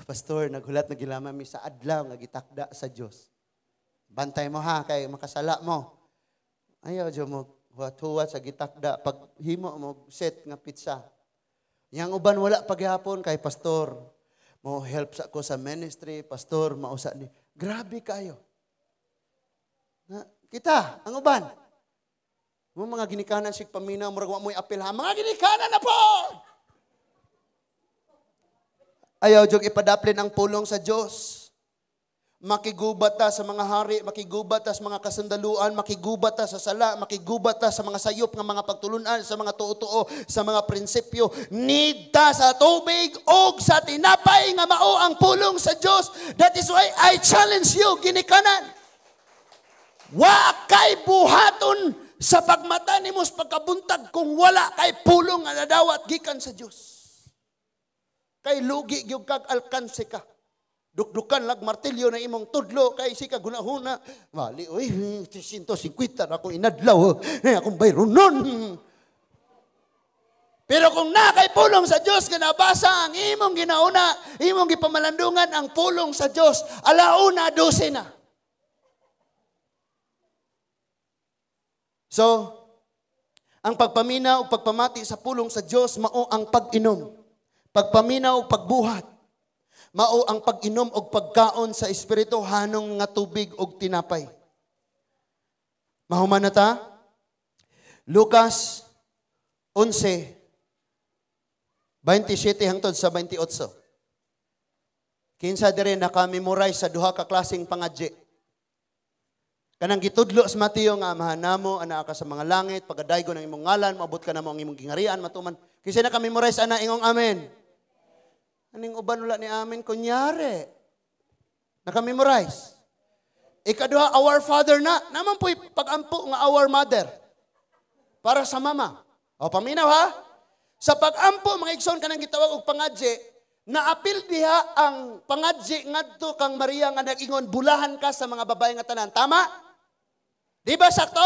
Pastor, naghulat na gilama mi sa adlaw nga gitakda sa Dios. Bantay mo ha kay makasala mo. Ayaw jo mo huwat sa gitakda pag himo mo set nga pizza. Yang uban wala paghapon kay pastor. Mo help sa ko sa ministry, pastor, mausa ni. Grabe kayo. Kita, ang uban. Mo mga ginikanan sig paminaw, murag wa mo'y apil ha. Mga ginikanan na po! Ayaw jog ipadaplin ang pulong sa Diyos. Makigubat ta sa mga hari, makigubat ta sa mga kasandaluan, makigubat ta sa sala, makigubat ta sa mga sayop nga mga pagtulunan, sa mga tuo-tuo, sa mga prinsipyo. Need ta sa tubig o sa tinapay nga mao ang pulong sa Diyos. That is why I challenge you, ginikanan. Wa kay buhaton sa pagmata nimo sa pagkabuntag kung wala kay pulong nga nadawat gikan sa Diyos. Kay lugi gyud kag alkanse ka. Dukdukan lag martilyo na imong tudlo kay si kagunahuna. Mali, oy, 150 na akong inadlaw. Akong bayronon. Pero kung na kay pulong sa Diyos, kanabasa ang imong ginauna, imong gipamalandungan ang pulong sa Diyos, alauna, 12 na. So, ang pagpaminaw o pagpamati sa pulong sa Diyos, mao ang pag-inom. Pagpaminaw o pagbuhat. Mao ang pag-inom og pagkaon sa espiritu hanong nga tubig og tinapay. Mahuman na ta? Lucas 11, 27 hangtod sa 28. Kinsa dire naka-memorize sa duha ka klaseng pangadji. Kanang gitudlo sa Mateo nga amahan namo ana ka sa mga langit, pagadaygo ng imong ngalan, maabot ka namo ang imong gingarian matuman. Kinsa naka-memorize ana ingong amen. Aning uban wala ni amin, kunyari. Naka-memorize. Ikaduha, our Father na. Naman po'y pag-ampo nga our mother. Para sa mama. O, paminaw ha? Sa pag-ampo, mga igsoon ka nang gitawag og pangadji, naapil diha ang pangadji ngadto kang Maria nga nag-ingon, bulahan ka sa mga babae nga tanan. Tama? Di ba sakto?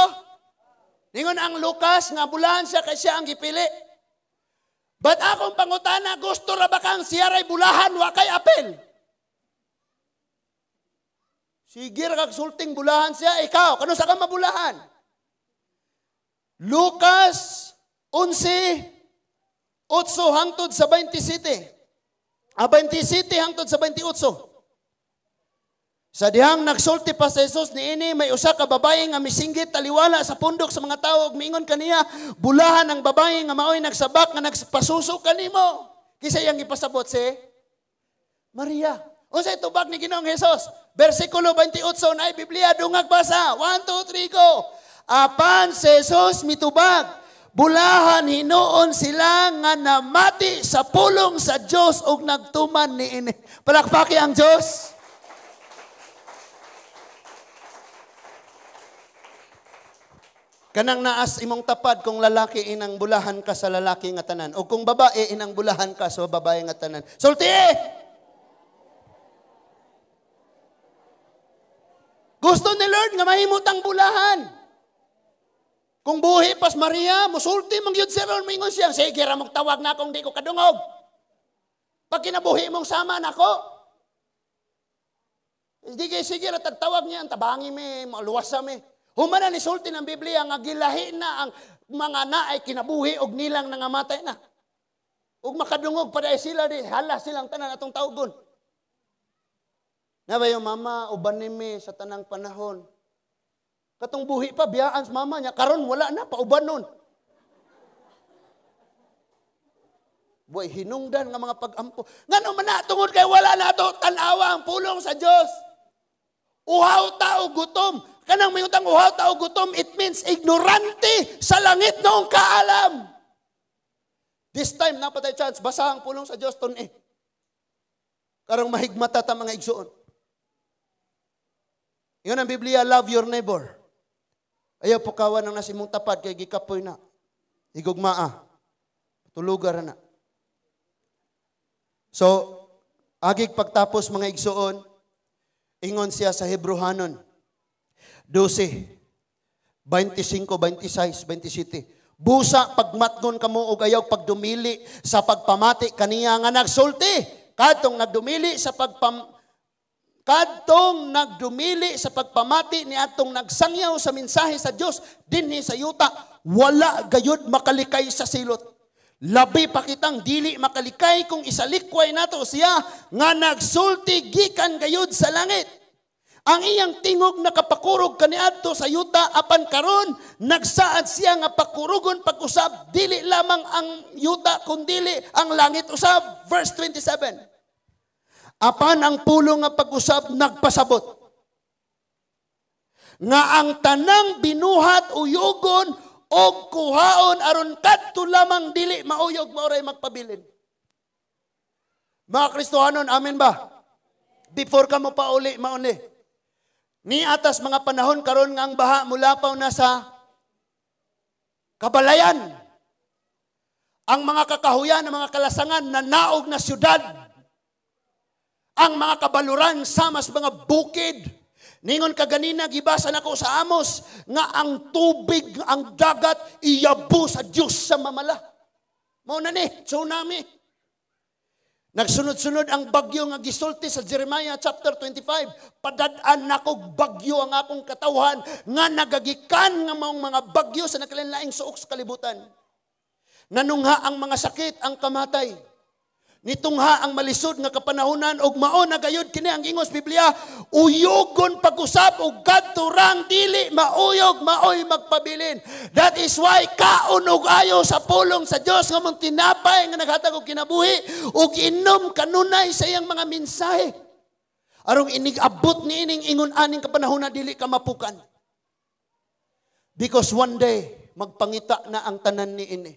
Ningon ang Lucas nga bulahan siya kay siya ang gipili. But akong pangutana, gusto ra ba kang siyaray bulahan, wa kay apel? Sige ra kag sulting bulahan siya, ikaw, kano sa ka mabulahan? Lucas 11, 8 hangtod sa 27. 27 hangtod sa 28. Sa dihang nagsulti pa sa Jesus niini may usa ka babae nga misinggit taliwala sa pundok sa mga tawo ug miingon kaniya bulahan ang babae nga maoy nagsabak nga nagpasuso kanimo. Kisa iyang gipasabot si Maria. Unsay tubag ni Ginoong Hesus? Bersikulo 28 na Biblia dungag basa. 1 2 3 go. Apan si Jesus mitubag bulahan hinuon sila nga namati sa pulong sa Dios ug nagtuman niini. Palakpaki ang Dios. Kanang naas imong tapad kung lalaki inang bulahan ka sa lalaki nga tanan o kung babae inang bulahan ka sa babae nga tanan. Sulti! Gusto ni Lord nga mahimot ang bulahan. Kung buhi pas Maria, musulti mong yun si Ron, mingon siya, sige ra magtawag na akong di ko kadungog. Pag kinabuhi mong sama nako, sige, tagtawag niya, tabangi me, maluwasa me. Humana ni sulti ng Biblia, nga gilahi na ang mga naay kinabuhi og nilang nangamatay na. Ug makadungog pa sila di, hala silang tanan atong tawgon. Na ba yung mama, uban ni me sa tanang panahon. Katong buhi pa, biyaan sa mama niya, karon wala na, pauban nun. Buhay, hinungdan nga mga pag-ampo. Nga naman na, tungod kay wala na ito, tanawa ang pulong sa Diyos. Uhaw tao gutom. Kanang may utang uhaw tao gutom, it means ignorante sa langit noong kaalam. This time, napatay chance, basa ang pulong sa Diyos, karang mahigmata ta mga igsuon. Yun ang Biblia, love your neighbor. Ayaw po kawan ng nasimong tapad, kay gikapoy na. Igugmaa. Tulugar na. So, agig pagtapos mga igsuon, ingon siya sa Hebrehanon 12, 25, 26, 27. Busa pagmatgon kamo og ayaw pagdumili sa pagpamati kaniya nga nagsulti. Kadtong nagdumili sa pagpamati ni atong nagsangyaw sa mensahe sa Dios dinhi sa yuta, wala gayud makalikay sa silot. Labi pa kitang dili makalikay kung isalikway nato siya nga nagsulti gikan gayud sa langit. Ang iyang tingog nakapakurog kaniadto sa yuta apan karon nagsaad siya nga pakurugon pag-usab dili lamang ang yuta kundi ang langit usab. Verse 27. Apan ang pulong nga pag-usab nagpasabot nga ang tanang binuhat uyogon og kuhaon aron kadto lamang dili mauyog maoray magpabilin. Mga Kristohanon, amen ba? Before ka mo pauli mauni. Ni atas mga panahon karon nga ang baha mulapaw na sa kabalayan. Ang mga kakahuyan, ang mga kalasangan na naog na syudad. Ang mga kabaluran sama sa mga bukid. Ningon kaganina gibasa nako sa Amos nga ang tubig, ang dagat iyabo sa Dios sa mamala. Mao na ni tsunami. Nagsunod-sunod ang bagyo nga gisulti sa Jeremiah chapter 25. Padad-an nako bagyo ang akong katawhan nga nagagikan nga mga bagyo sa nakalinlaing suok sa kalibutan. Nanungha ang mga sakit, ang kamatay. Nitungha ang malisod nga kapanahunan og mao na gayud kini ang ingos Biblia, uyogon pag-usab og kadto rang dili mauyog maoy magpabilin. That is why kaon og ayo sa pulong sa Dios nga mong tinapay nga naghatag og kinabuhi ug inom kanunay sa iyang mga mensahe. Arong inigabot niining ingon aning kapanahunan dili ka mapukan. Because one day magpangita na ang tanan niini.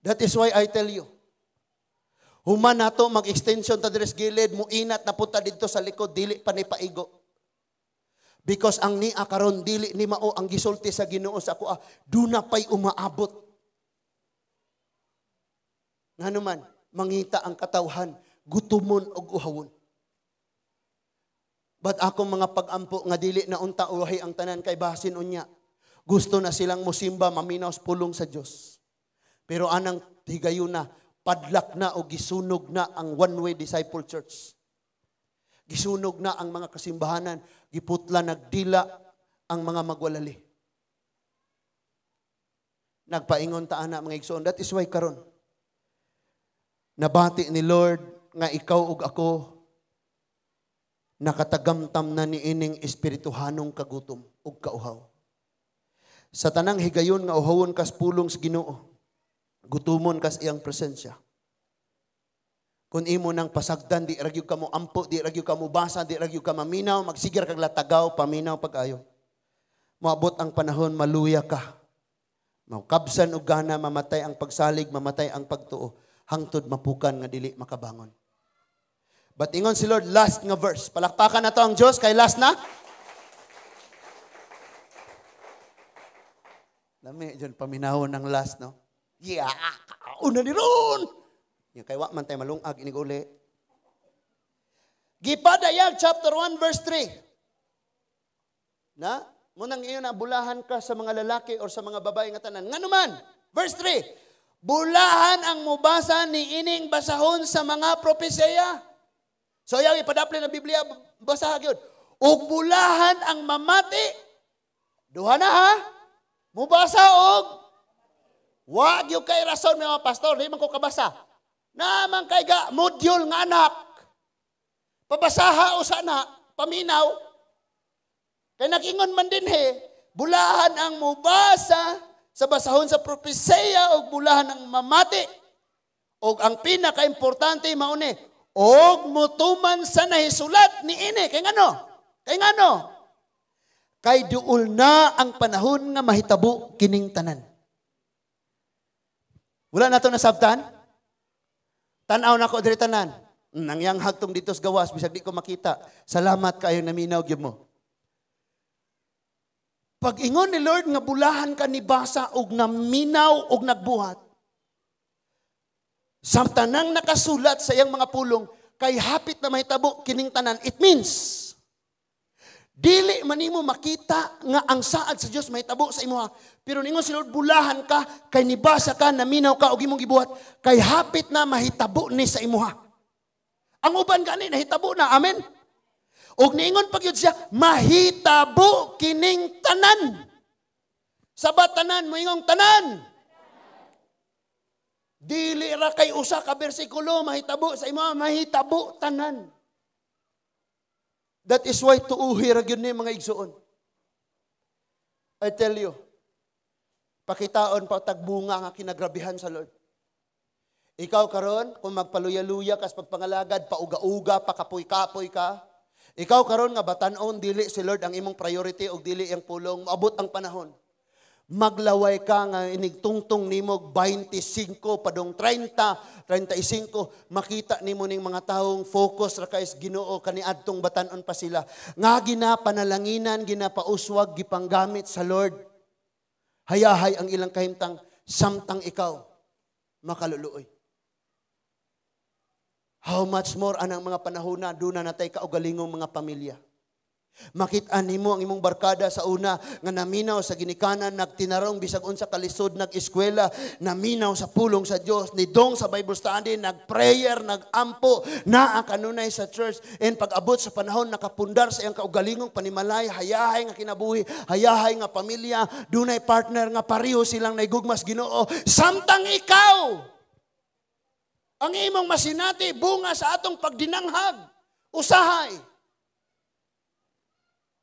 That is why I tell you, human nato mag-extension ta dres gilid, muinat na punta dito sa likod, dili pa ni paigo. Because ang nia karon dili ni mao ang gisulti sa Ginoo sa ako, duna pay umaabot. Nganuman, mangita ang katawhan, gutumon og uhawon. But akong mga pag-ampo nga dili na unta uwahi ang tanan kay basin unya. Gusto na silang musimba, maminaw sa pulong sa Dios. Pero anang higayon na, padlak na o gisunog na ang one-way disciple church. Gisunog na ang mga kasimbahanan. Giputla, nagdila ang mga magwalali. Nagpaingon ta ana mga igsoon. That is why karon nabati ni Lord nga ikaw ug ako nakatagamtam na ni ining espirituhanong kagutom ug kauhaw. Sa tanang higayon nga uhawon kas pulong sa Ginoo, gutumon kas iyang presensya. Kung imo nang pasagdan, di ragyo ka mo ampo, di ragyo ka mo basa, di ragyo ka maminaw, magsigir kag latagaw, paminaw pag-ayo. Maabot ang panahon, maluya ka. Makabsan og gana, mamatay ang pagsalig, mamatay ang pagtuo. Hangtod mapukan nga dili makabangon. But ingon si Lord, last nga verse. Palakpakan na to ang Diyos, kay last na. Lami, dyan paminahon ng last, no? Yeah, una ni ron. Yung kay man tayo malungag, inig uli. Gipadayag, chapter 1, verse 3. Na? Munang iyon na bulahan ka sa mga lalaki or sa mga babae nga tanan. Nga naman, verse 3. Bulahan ang mubasa ni ining basahon sa mga propesya. So yang ipadapli ng Biblia, basaha gyud. Ug bulahan ang mamati. Duha na ha. Mubasa og wag yung kay rason mga pastor, di man ko kabasa. Naman kay ga module nga anak. Pabasaha o sana, paminaw. Kay nagingon man din bulahan ang mubasa sa basahon sa propesya o bulahan ang mamati. O ang pinaka-importante mauni, og mutuman sa nahisulat ni ini. Kay ngano? Kay ngano? Kay duol na ang panahon nga mahitabo kining tanan. Wala na ito nasabtan? Tanaw na ko diri tanan. Nangyang hagtong dito sa gawas, bisag di ko makita. Salamat kayo naminaw gyud mo. Pag ingon ni Lord nga bulahan ka ni basa og naminaw og nagbuhat. Sa tanang nakasulat sa iyang mga pulong, kay hapit na mahitabo kining tanan. It means, dili man nimo makita nga ang saad sa Dios mahitabo sa imo. Pero ningon si Lord, bulahan ka, kay nibasa ka, naminaw ka, og imong gibuhat, kay hapit na mahitabo ni sa imo. Ang uban gani nahitabo na, amen? Og niingon pa gyud siya, mahitabo kining tanan. Sabat tanan, moingong tanan. Dili ra kay usa ka bersikulo mahitabo sa imo, mahitabo tanan. That is why tuuhi ra gyud ni mga igsuon. I tell you, pakitaon pa tagbunga nga kinagrabihan sa Lord. Ikaw karon kung magpaluya-luya kas pagpangalagad, pauga-uga, pakapoy-kapoy ka. Ikaw karon nga batan-on dili si Lord ang imong priority og dili ang pulong, maabot ang panahon. Maglaway ka nga inigtungtong nimo 25 padong 30, 35 makita nimo ning mga taong focus ra kay Ginoo kaniadtong batan-on pa sila. Nga ginapanalanginan, ginapauswag, gipanggamit sa Lord. Hayahay ang ilang kahimtang samtang ikaw makaluluoy. How much more anang mga panahon na doon na natay kaugalingong mga pamilya. Makita nimo ang imong barkada sa una nga naminaw sa ginikanan, nagtinarong bisag unsa kalisod, nag-eskwela, naminaw sa pulong sa Dios, nidong sa Bible study, nag-prayer, nag-ampo, naa kanunay sa church, and pag-abot sa panahon nakapundar sa iyang kaugalingong panimalay, hayahay nga kinabuhi, hayahay nga pamilya, dunay partner nga pareho silang naigugmas Ginoo, samtang ikaw ang imong masinati bunga sa atong pagdinanghag, usahay.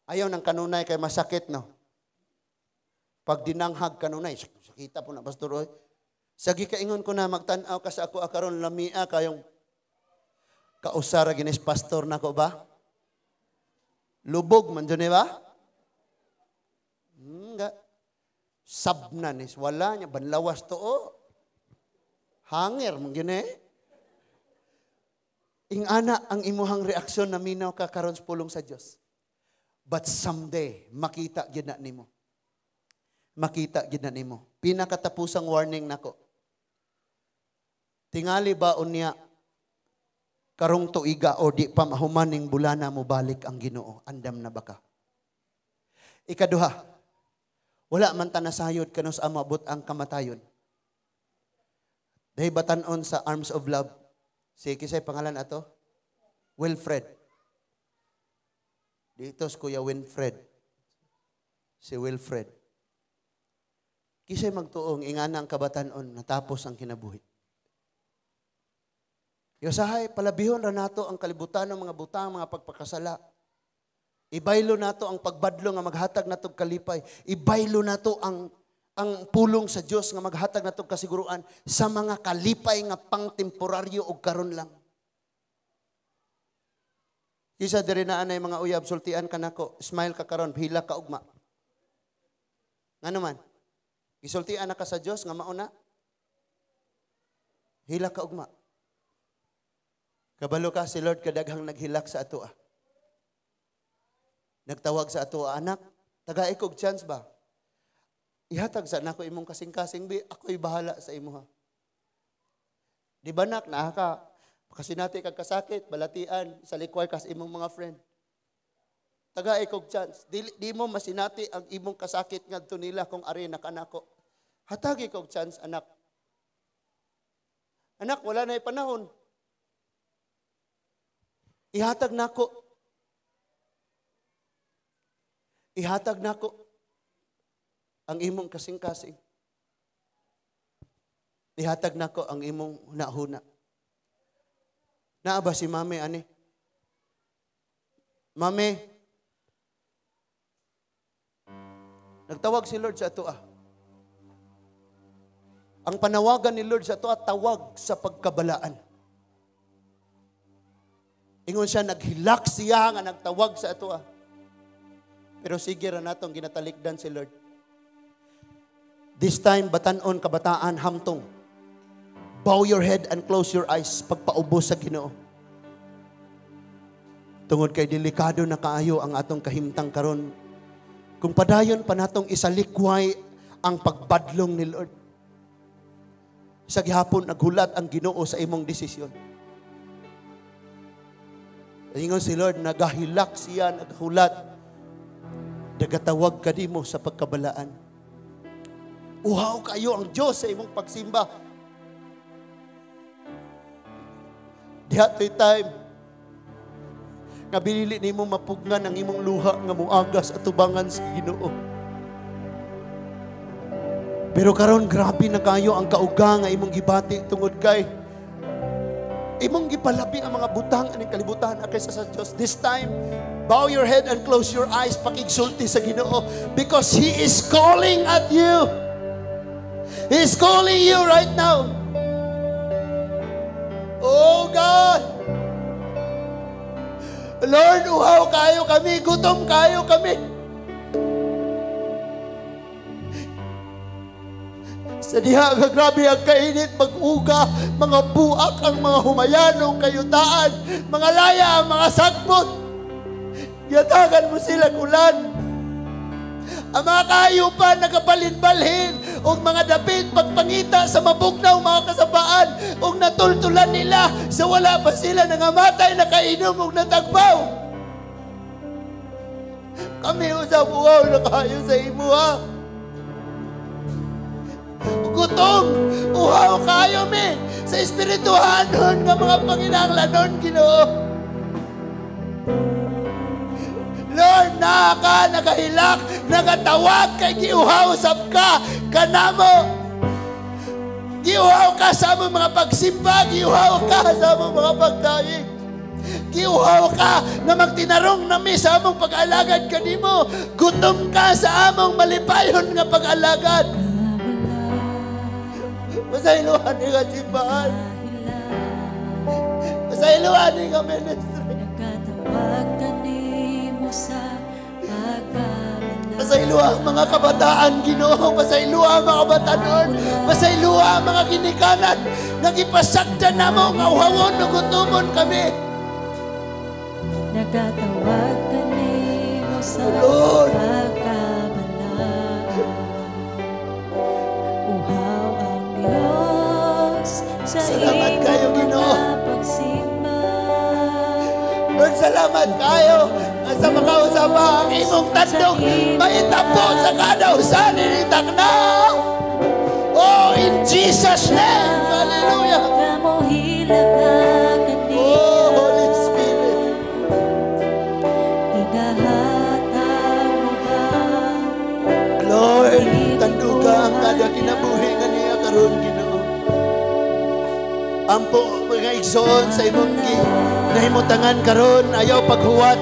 Ayaw ng kanunay kay masakit, no? Pag dinanghag kanunay, sakita po na, Pastor. Sagi kaingon ko na magtanaw ka sa ako akaron lamia kayong kausara ginis pastor na ko ba? Lubog man dyan ba? Sabnan is wala niya, banlawas to Hanger mong yun Ingana ang imuhang reaksyon na minaw ka karon sa pulong sa Dios. But someday, makita gyud na nimo. Makita gyud na nimo. Pinakatapusang warning nako. Tingali ba unya karong tuiga o di pa mahumaning bulana mo balik ang Ginoo, andam na baka. Ikaduha, wala man ta nasayod kanos amabot ang kamatayon. Dahil batanon sa Arms of Love. Si kisay pangalan ato? Wilfred. Dito si Kuya Winfred. Si Wilfred. Kisay magtuong ingana ang kabatanon natapos ang kinabuhi. Yosahay, palabihon ra nato ang kalibutan ng mga butang, mga pagpakasala. Ibaylo nato ang pagbadlo nga maghatag nato kalipay. Ibaylo nato ang pulong sa Dios nga maghatag natong kasiguruan sa mga kalipay nga pang-temporaryo o karon lang. Kisa diri na anay mga uyab sultian kanako, smile ka karon, hila ka ugma. Ngano man? Gisultian na ka sa Dios nga mauna. Hila ka ugma. Kabalo ka si Lord kadaghang naghilak sa ato. Nagtawag sa ato, anak, tagay kog chance ba? Ihatag sa nako imong kasing-kasing bi, ako'y bahala sa imo ha. Di ba nak, ka, kasi natin kag kasakit, balatian, sa likway kas imong mga friend. Tagay kog chance. Di mo masinati ang imong kasakit ngadto nila kung ari na kanako. Hatagi kog chance anak. Anak, wala na panahon. Ihatag nako. Ihatag nako ang imong kasing-kasing. Ihatag nako ang imong huna-huna. Naa ba si Mami ani? Mami, nagtawag si Lord sa ato Ang panawagan ni Lord sa ato tawag sa pagkabalaan. Ingon siya, naghilak siya nga nagtawag sa ato Pero sige ra natong ginatalikdan si Lord. This time, batanon kabataan, hamtong. Bow your head and close your eyes pagpaubos sa Ginoo. Tungod kay delikado na kaayo ang atong kahimtang karon. Kung padayon pa natong isalikway ang pagbadlong ni Lord. Sa gihapon naghulat ang Ginoo sa imong desisyon. Ingon si Lord, nagahilak siya, naghulat. Nagatawag ka nimo sa pagkabalaan. Uhaw kayo ang Diyos sa imong pagsimba. Dihatoy time nga binili nimo mapugnan ang imong luha nga muagas at tubangan sa Ginoo. Pero karon grabe na kayo ang kauga nga imong gibati tungod kay imong gipalabi ang mga butang aning kalibutan kaysa sa Dios. This time, bow your head and close your eyes, pakigsulti sa Ginoo because He is calling at you. He is calling you right now. Oh God! Lord, uhaw kayo kami, gutom kayo kami. Sa diha nga grabe ang kainit, mag-uga, mga buak ang mga humayanong kayutaan, mga laya ang mga sagbot. Yatagan mo silang ulan. Ang mga kahayupan nagabalin-balhin, o mga dapit pagpangita sa mabugnaw mga kasabaan, o natultulan nila sa wala pa sila nangamatay, nakainom o natagbaw. Kami usap uwaw na kayo sa imo gutom, uhaw kayo mi sa espirituhanon nga mga panginahanglanon Ginoo. Lord, nakahilak, nagatawag kay giuhaw sab ka kanamo. Giuhaw ka sa among mga pagsimba, giuhaw ka sa among mga pagdayeg. Giuhaw ka na magtinarong nami sa among pag-alagad kanimo. Gutom ka sa among malipayon nga pag-alagad. Pasailuhan ni ka simbahan. Pasailuhan ni ka ministry. Nagkatawag kanimo sa pagkabalaan. Pasailuha ang mga kabataan Ginoo. Pasailuha ang mga batanon. Pasailuha ang mga kinikanan. Nagipasagdan na mo nga uhawon na gutumon kami. Nagkatawag kanimo sa Lord. pagkabalaan. Uhaw ang Diyos sa Salamat kayo, Ginoo. pagsimba. Lord, salamat kayo sa makausapa ang imong tandong maitapo sa kadausan ni Taknaw. Oh, in Jesus' name. Hallelujah. Kamuhilang ka kanina. Oh, Holy Spirit. Igahatag mo ba? Lord, tanduga ang kada kinabuhi nga niya karon Ginoo. Ampo mga igsoon sa imong nahimutangan karon ayaw paghuwat.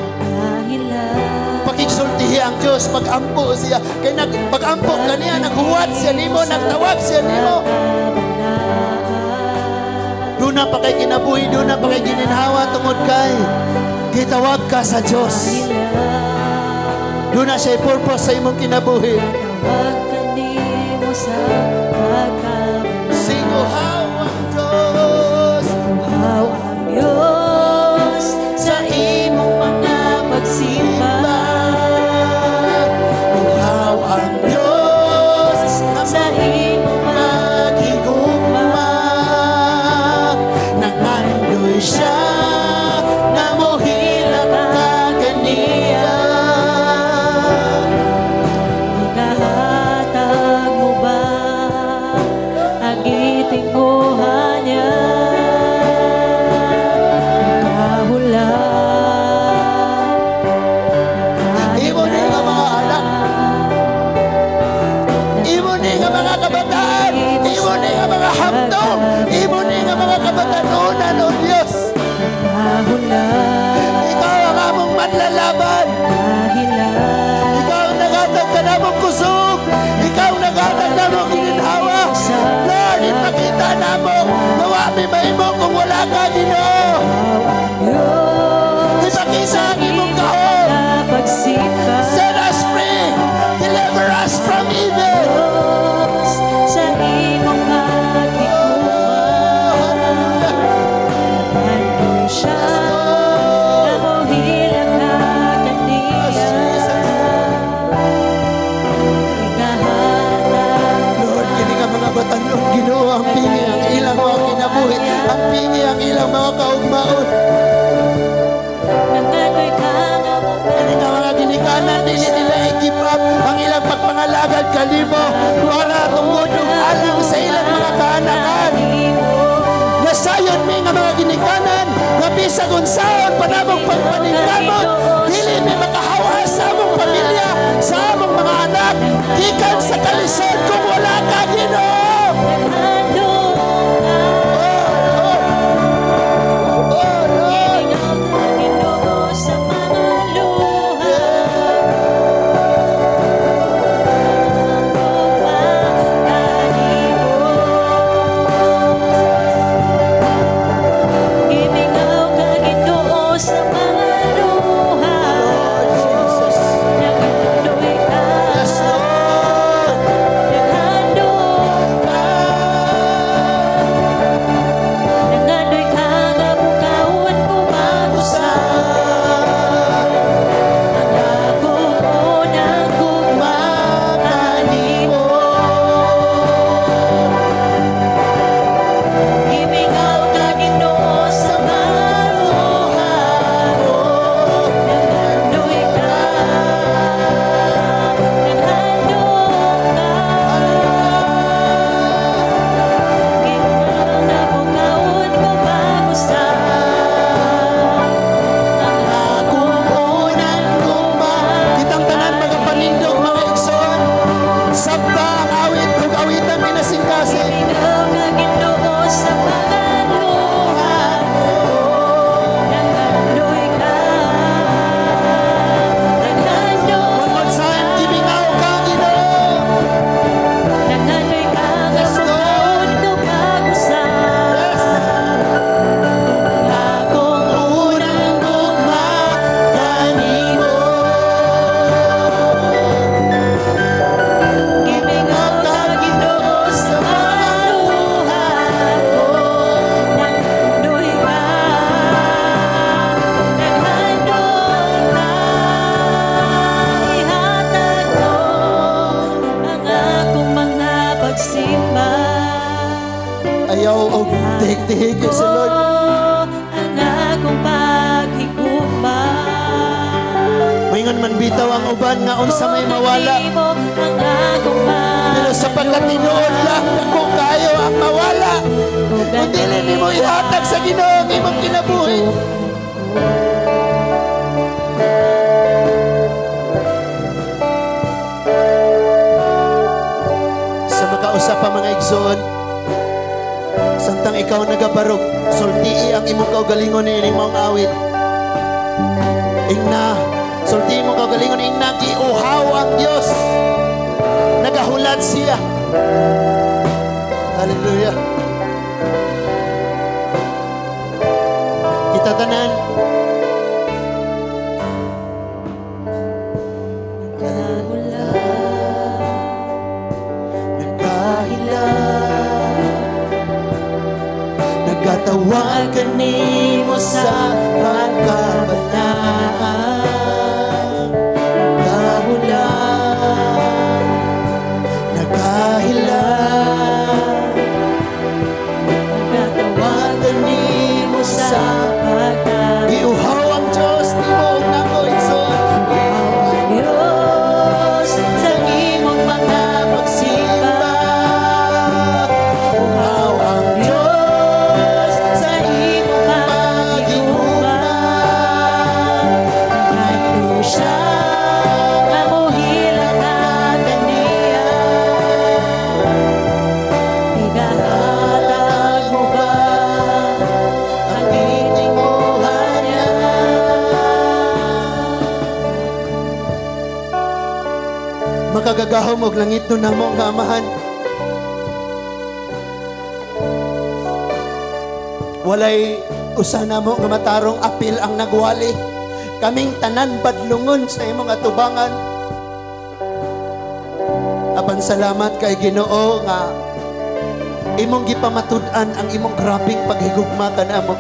Pakigsultihi ang Diyos, pag-ampo siya. Kaya pag-ampo kaniya, naghuwat siya nimo, nagtawag siya nimo. Doon na pa kay kinabuhi, doon na pa kay gininhawa tungod kay gitawag ka sa Diyos. Doon na siya purpose sa imong kinabuhi. Tawag kanimo sa pagkabalaan. Sing uhaw ang Diyos. Uhaw ang Diyos sa imong mga pagsimba. Uhaw ang Diyos Sa imong maghigugma. Nangandoy siya na mohilang ka kaniya. Igahatag nga mga kabataan, imo ni nga mga hamtong, imo ni nga mga kabatanunan, O Diyos. Ikaw ang among manlalaban. Ikaw ang nagatag ka namong kusog. Ikaw ang nagatag namong gininhawa. Lord, ipakita namong gawa mi mahimo kung wala ka, Ginoo. Ipakita ang imong kahon. Set us free. Deliver us from evil. Sa imong pagtikuman, nandun siya, namuhilang na kaniya. Ikahatag Lord, kini nga mga batanon, Ginoo, ang pingi ang ilang mga kinabuhi, ang pingi ang ilang mga kaugmaon. nangandoy ka nga mong Kini nga mga ginikanan, dili nila i-give up ang ilang pagpangalagad kanimo para tungod og alang sa ilang mga kaanakan. Nasayon mi nga mga ginikanan, nga bisag unsaon pa namong pagpaningkamot, dili mi makahawas sa among pamilya, sa among mga anak, gikan sa kalisod kung wala ka, Ginoo. Ayaw og tihig-tihig sa Lord. ang akong paghigugma. Maingon man bitaw ang uban nga unsa may mawala. Pero sapagkat tinuod lang ako kayo ang mawala. Kung dili nimo ihatag sa Ginoo ang imong kinabuhi. Sa makausap pa mga igsoon, samtang ikaw nagabarog, sultii ang imong kaugalingon ni imong awit. Ingna, sultii mo kaugalingon ingna, giuhaw ang Dios. Nagahulat siya. Hallelujah. Kita tanan. Nagkatawagan nimo sa pagkabanaan. Nagkahulan, nagkahilan. Nagkatawagan nimo sa pagkabanaan. Giuhaw ang Diyos nimo og nako igsoon. Diyos sa imong mga pagsimba. Uhaw ang Diyos sa imong pagigugma. gahom og langit nun namo nga amahan. Walay usa namo nga matarong apil ang nagwali. Kaming tanan badlungon sa imong atubangan. Apan salamat kay Ginoo nga imong gipamatud-an ang imong grabing paghigugma kanamo.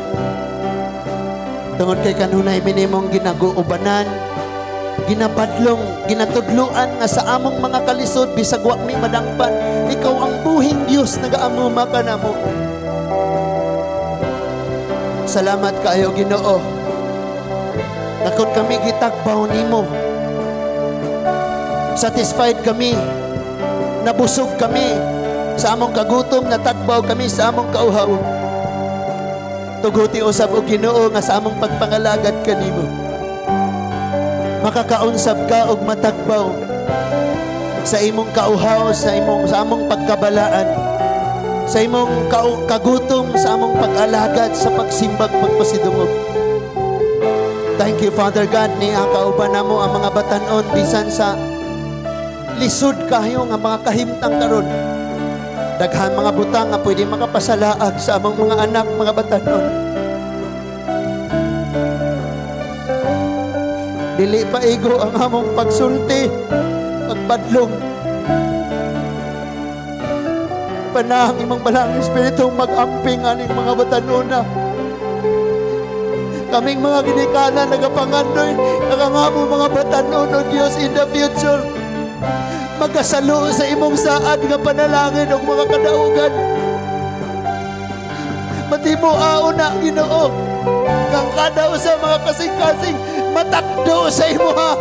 Tungod kay kanunay minimong ginaguubanan, ginabadlong, ginatudluan nga sa among mga kalisod bisag wa mi madangpan. Ikaw ang buhing Dios nagaamuma kanamo. Salamat kaayo Ginoo. Nakon kami gitagbaw nimo. Satisfied kami. Nabusog kami sa among kagutom, natagbaw kami sa among kauhaw. Tuguti usab og Ginoo nga sa among pagpangalagad kanimo. Makakaunsab ka og matagbaw sa imong kauhaw, sa among pagkabalaan, sa imong kagutom, sa among pag-alagad, sa pagsimbag, pagpasidungog. Thank you, Father God, ni kauban namo ang mga batanon bisan sa lisod kayo nga mga kahimtang karon. Daghan mga butang nga pwede makapasalaag sa among mga anak, mga batanon. Dili pa igo ang among pagsulti, pagbadlong. Panahang imong balang Espiritu mag-amping aning mga batanona. Kaming mga ginikanan nagapangandoy, nakangamo mga batanon o Diyos in the future. Magkasalo sa imong saad nga panalangin o mga kadaugan. Matimo auna Ginoo, kang kadaw sa mga kasing-kasing matakdo sa imo ha.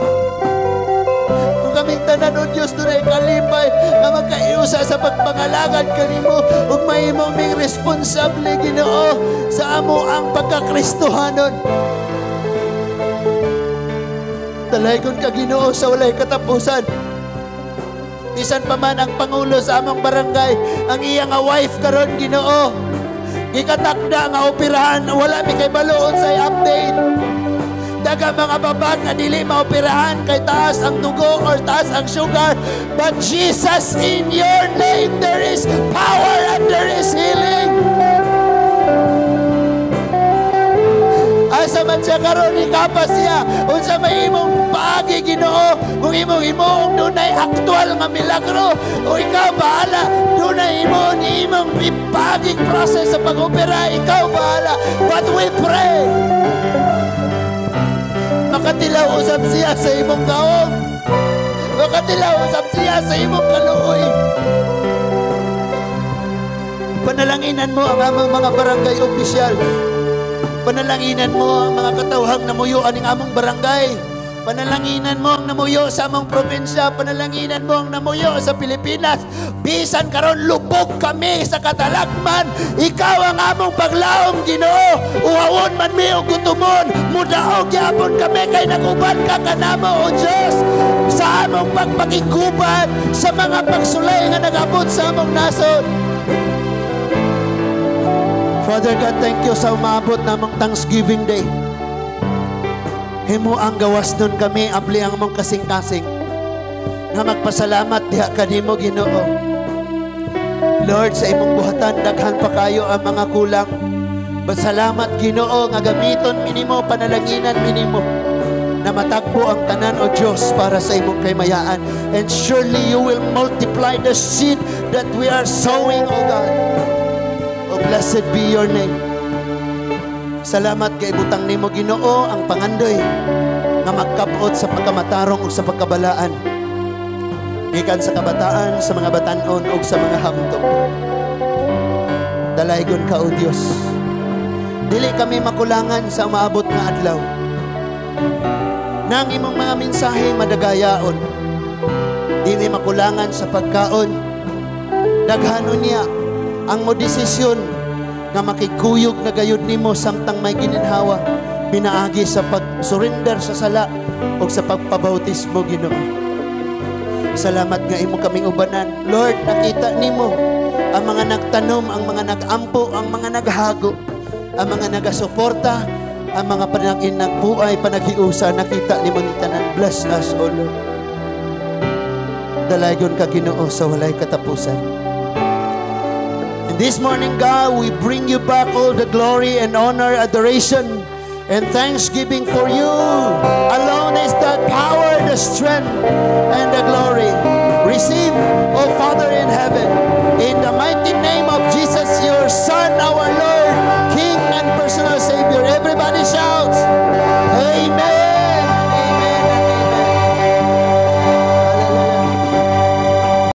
Kung kaming tanan o Diyos doon ay kalipay na magkaiusa sa pagpangalagad kanimo ug mahimo ming responsable Ginoo sa amo ang pagkakristohanon. Dalaygon ka Ginoo sa walay katapusan. Bisan pa man ang pangulo sa among barangay, ang iya nga wife karon Ginoo, gikatakda nga operahan, wala mi kay baloon sa update. Daga mga babag nga dili maoperahan kay taas ang dugo or taas ang sugar. But Jesus, in your name there is power and there is healing. Asa man siya karon ikapas siya unsa may imong paagi Ginoo, kung imong himoong dunay aktual nga milagro o ikaw bahala dunay imong ipagig process sa pag-opera, ikaw bahala. But we pray makatilaw usab siya sa imong gaong, makatilaw usab siya sa imong kaluoy. Panalanginan mo ang among mga barangay opisyal. Panalanginan mo ang mga katawhang namuyo aning among barangay. Panalanginan mo ang namuyo sa among probinsya. Panalanginan mo ang namuyo sa Pilipinas. Bisan karon lubog kami sa katalagman. Ikaw ang among paglaom Ginoo. Uwawon man mi og gutumon. Mudaog gyapon kami kay naguban ka kanamo o Dios sa among pagpakiguban sa mga pagsulay nga nagabot sa among nasod. Father God, thank you sa umabot namang Thanksgiving Day. Himo ang gawas nun kami, abli ang mong kasing-kasing. Nga magpasalamat diha kanimo Ginoo. Lord, sa imong buhatan, daghan pa kayo ang mga kulang. Salamat Ginoo nga gamiton minimo, panalanginan minimo, na matagpo ang tanan o Diyos para sa imong kaymayaan. And surely you will multiply the seed that we are sowing, O God. Blessed be your name. Salamat kay butang nimo Ginoo ang pangandoy nga magkapot sa pagkamatarong ug sa pagkabalaan. Gikan sa kabataan, sa mga batanon ug sa mga hamtong. Dalaygon ka o Dios. Dili kami makulangan sa maabot nga adlaw. Nang imong mga mensahe madagayaon. Dili makulangan sa pagkaon. Daghanon niya ang mo desisyon nga makikuyog na gayud nimo samtang may gininhawa pinaagi sa pag-surrender sa sala o sa pagpabautismo Ginoo. Salamat nga imo kaming ubanan. Lord, nakita nimo ang mga nagtanom, ang mga nagampo, ang mga naghago, ang mga nagasuporta, ang mga nagbuhay, panagiusa, nakita nimo ni tanan. Bless us, O Lord. Dalagon ka Ginoo sa walay katapusan. And this morning, God, we bring you back all the glory and honor, adoration, and thanksgiving for you. Alone is the power, the strength, and the glory. Receive, O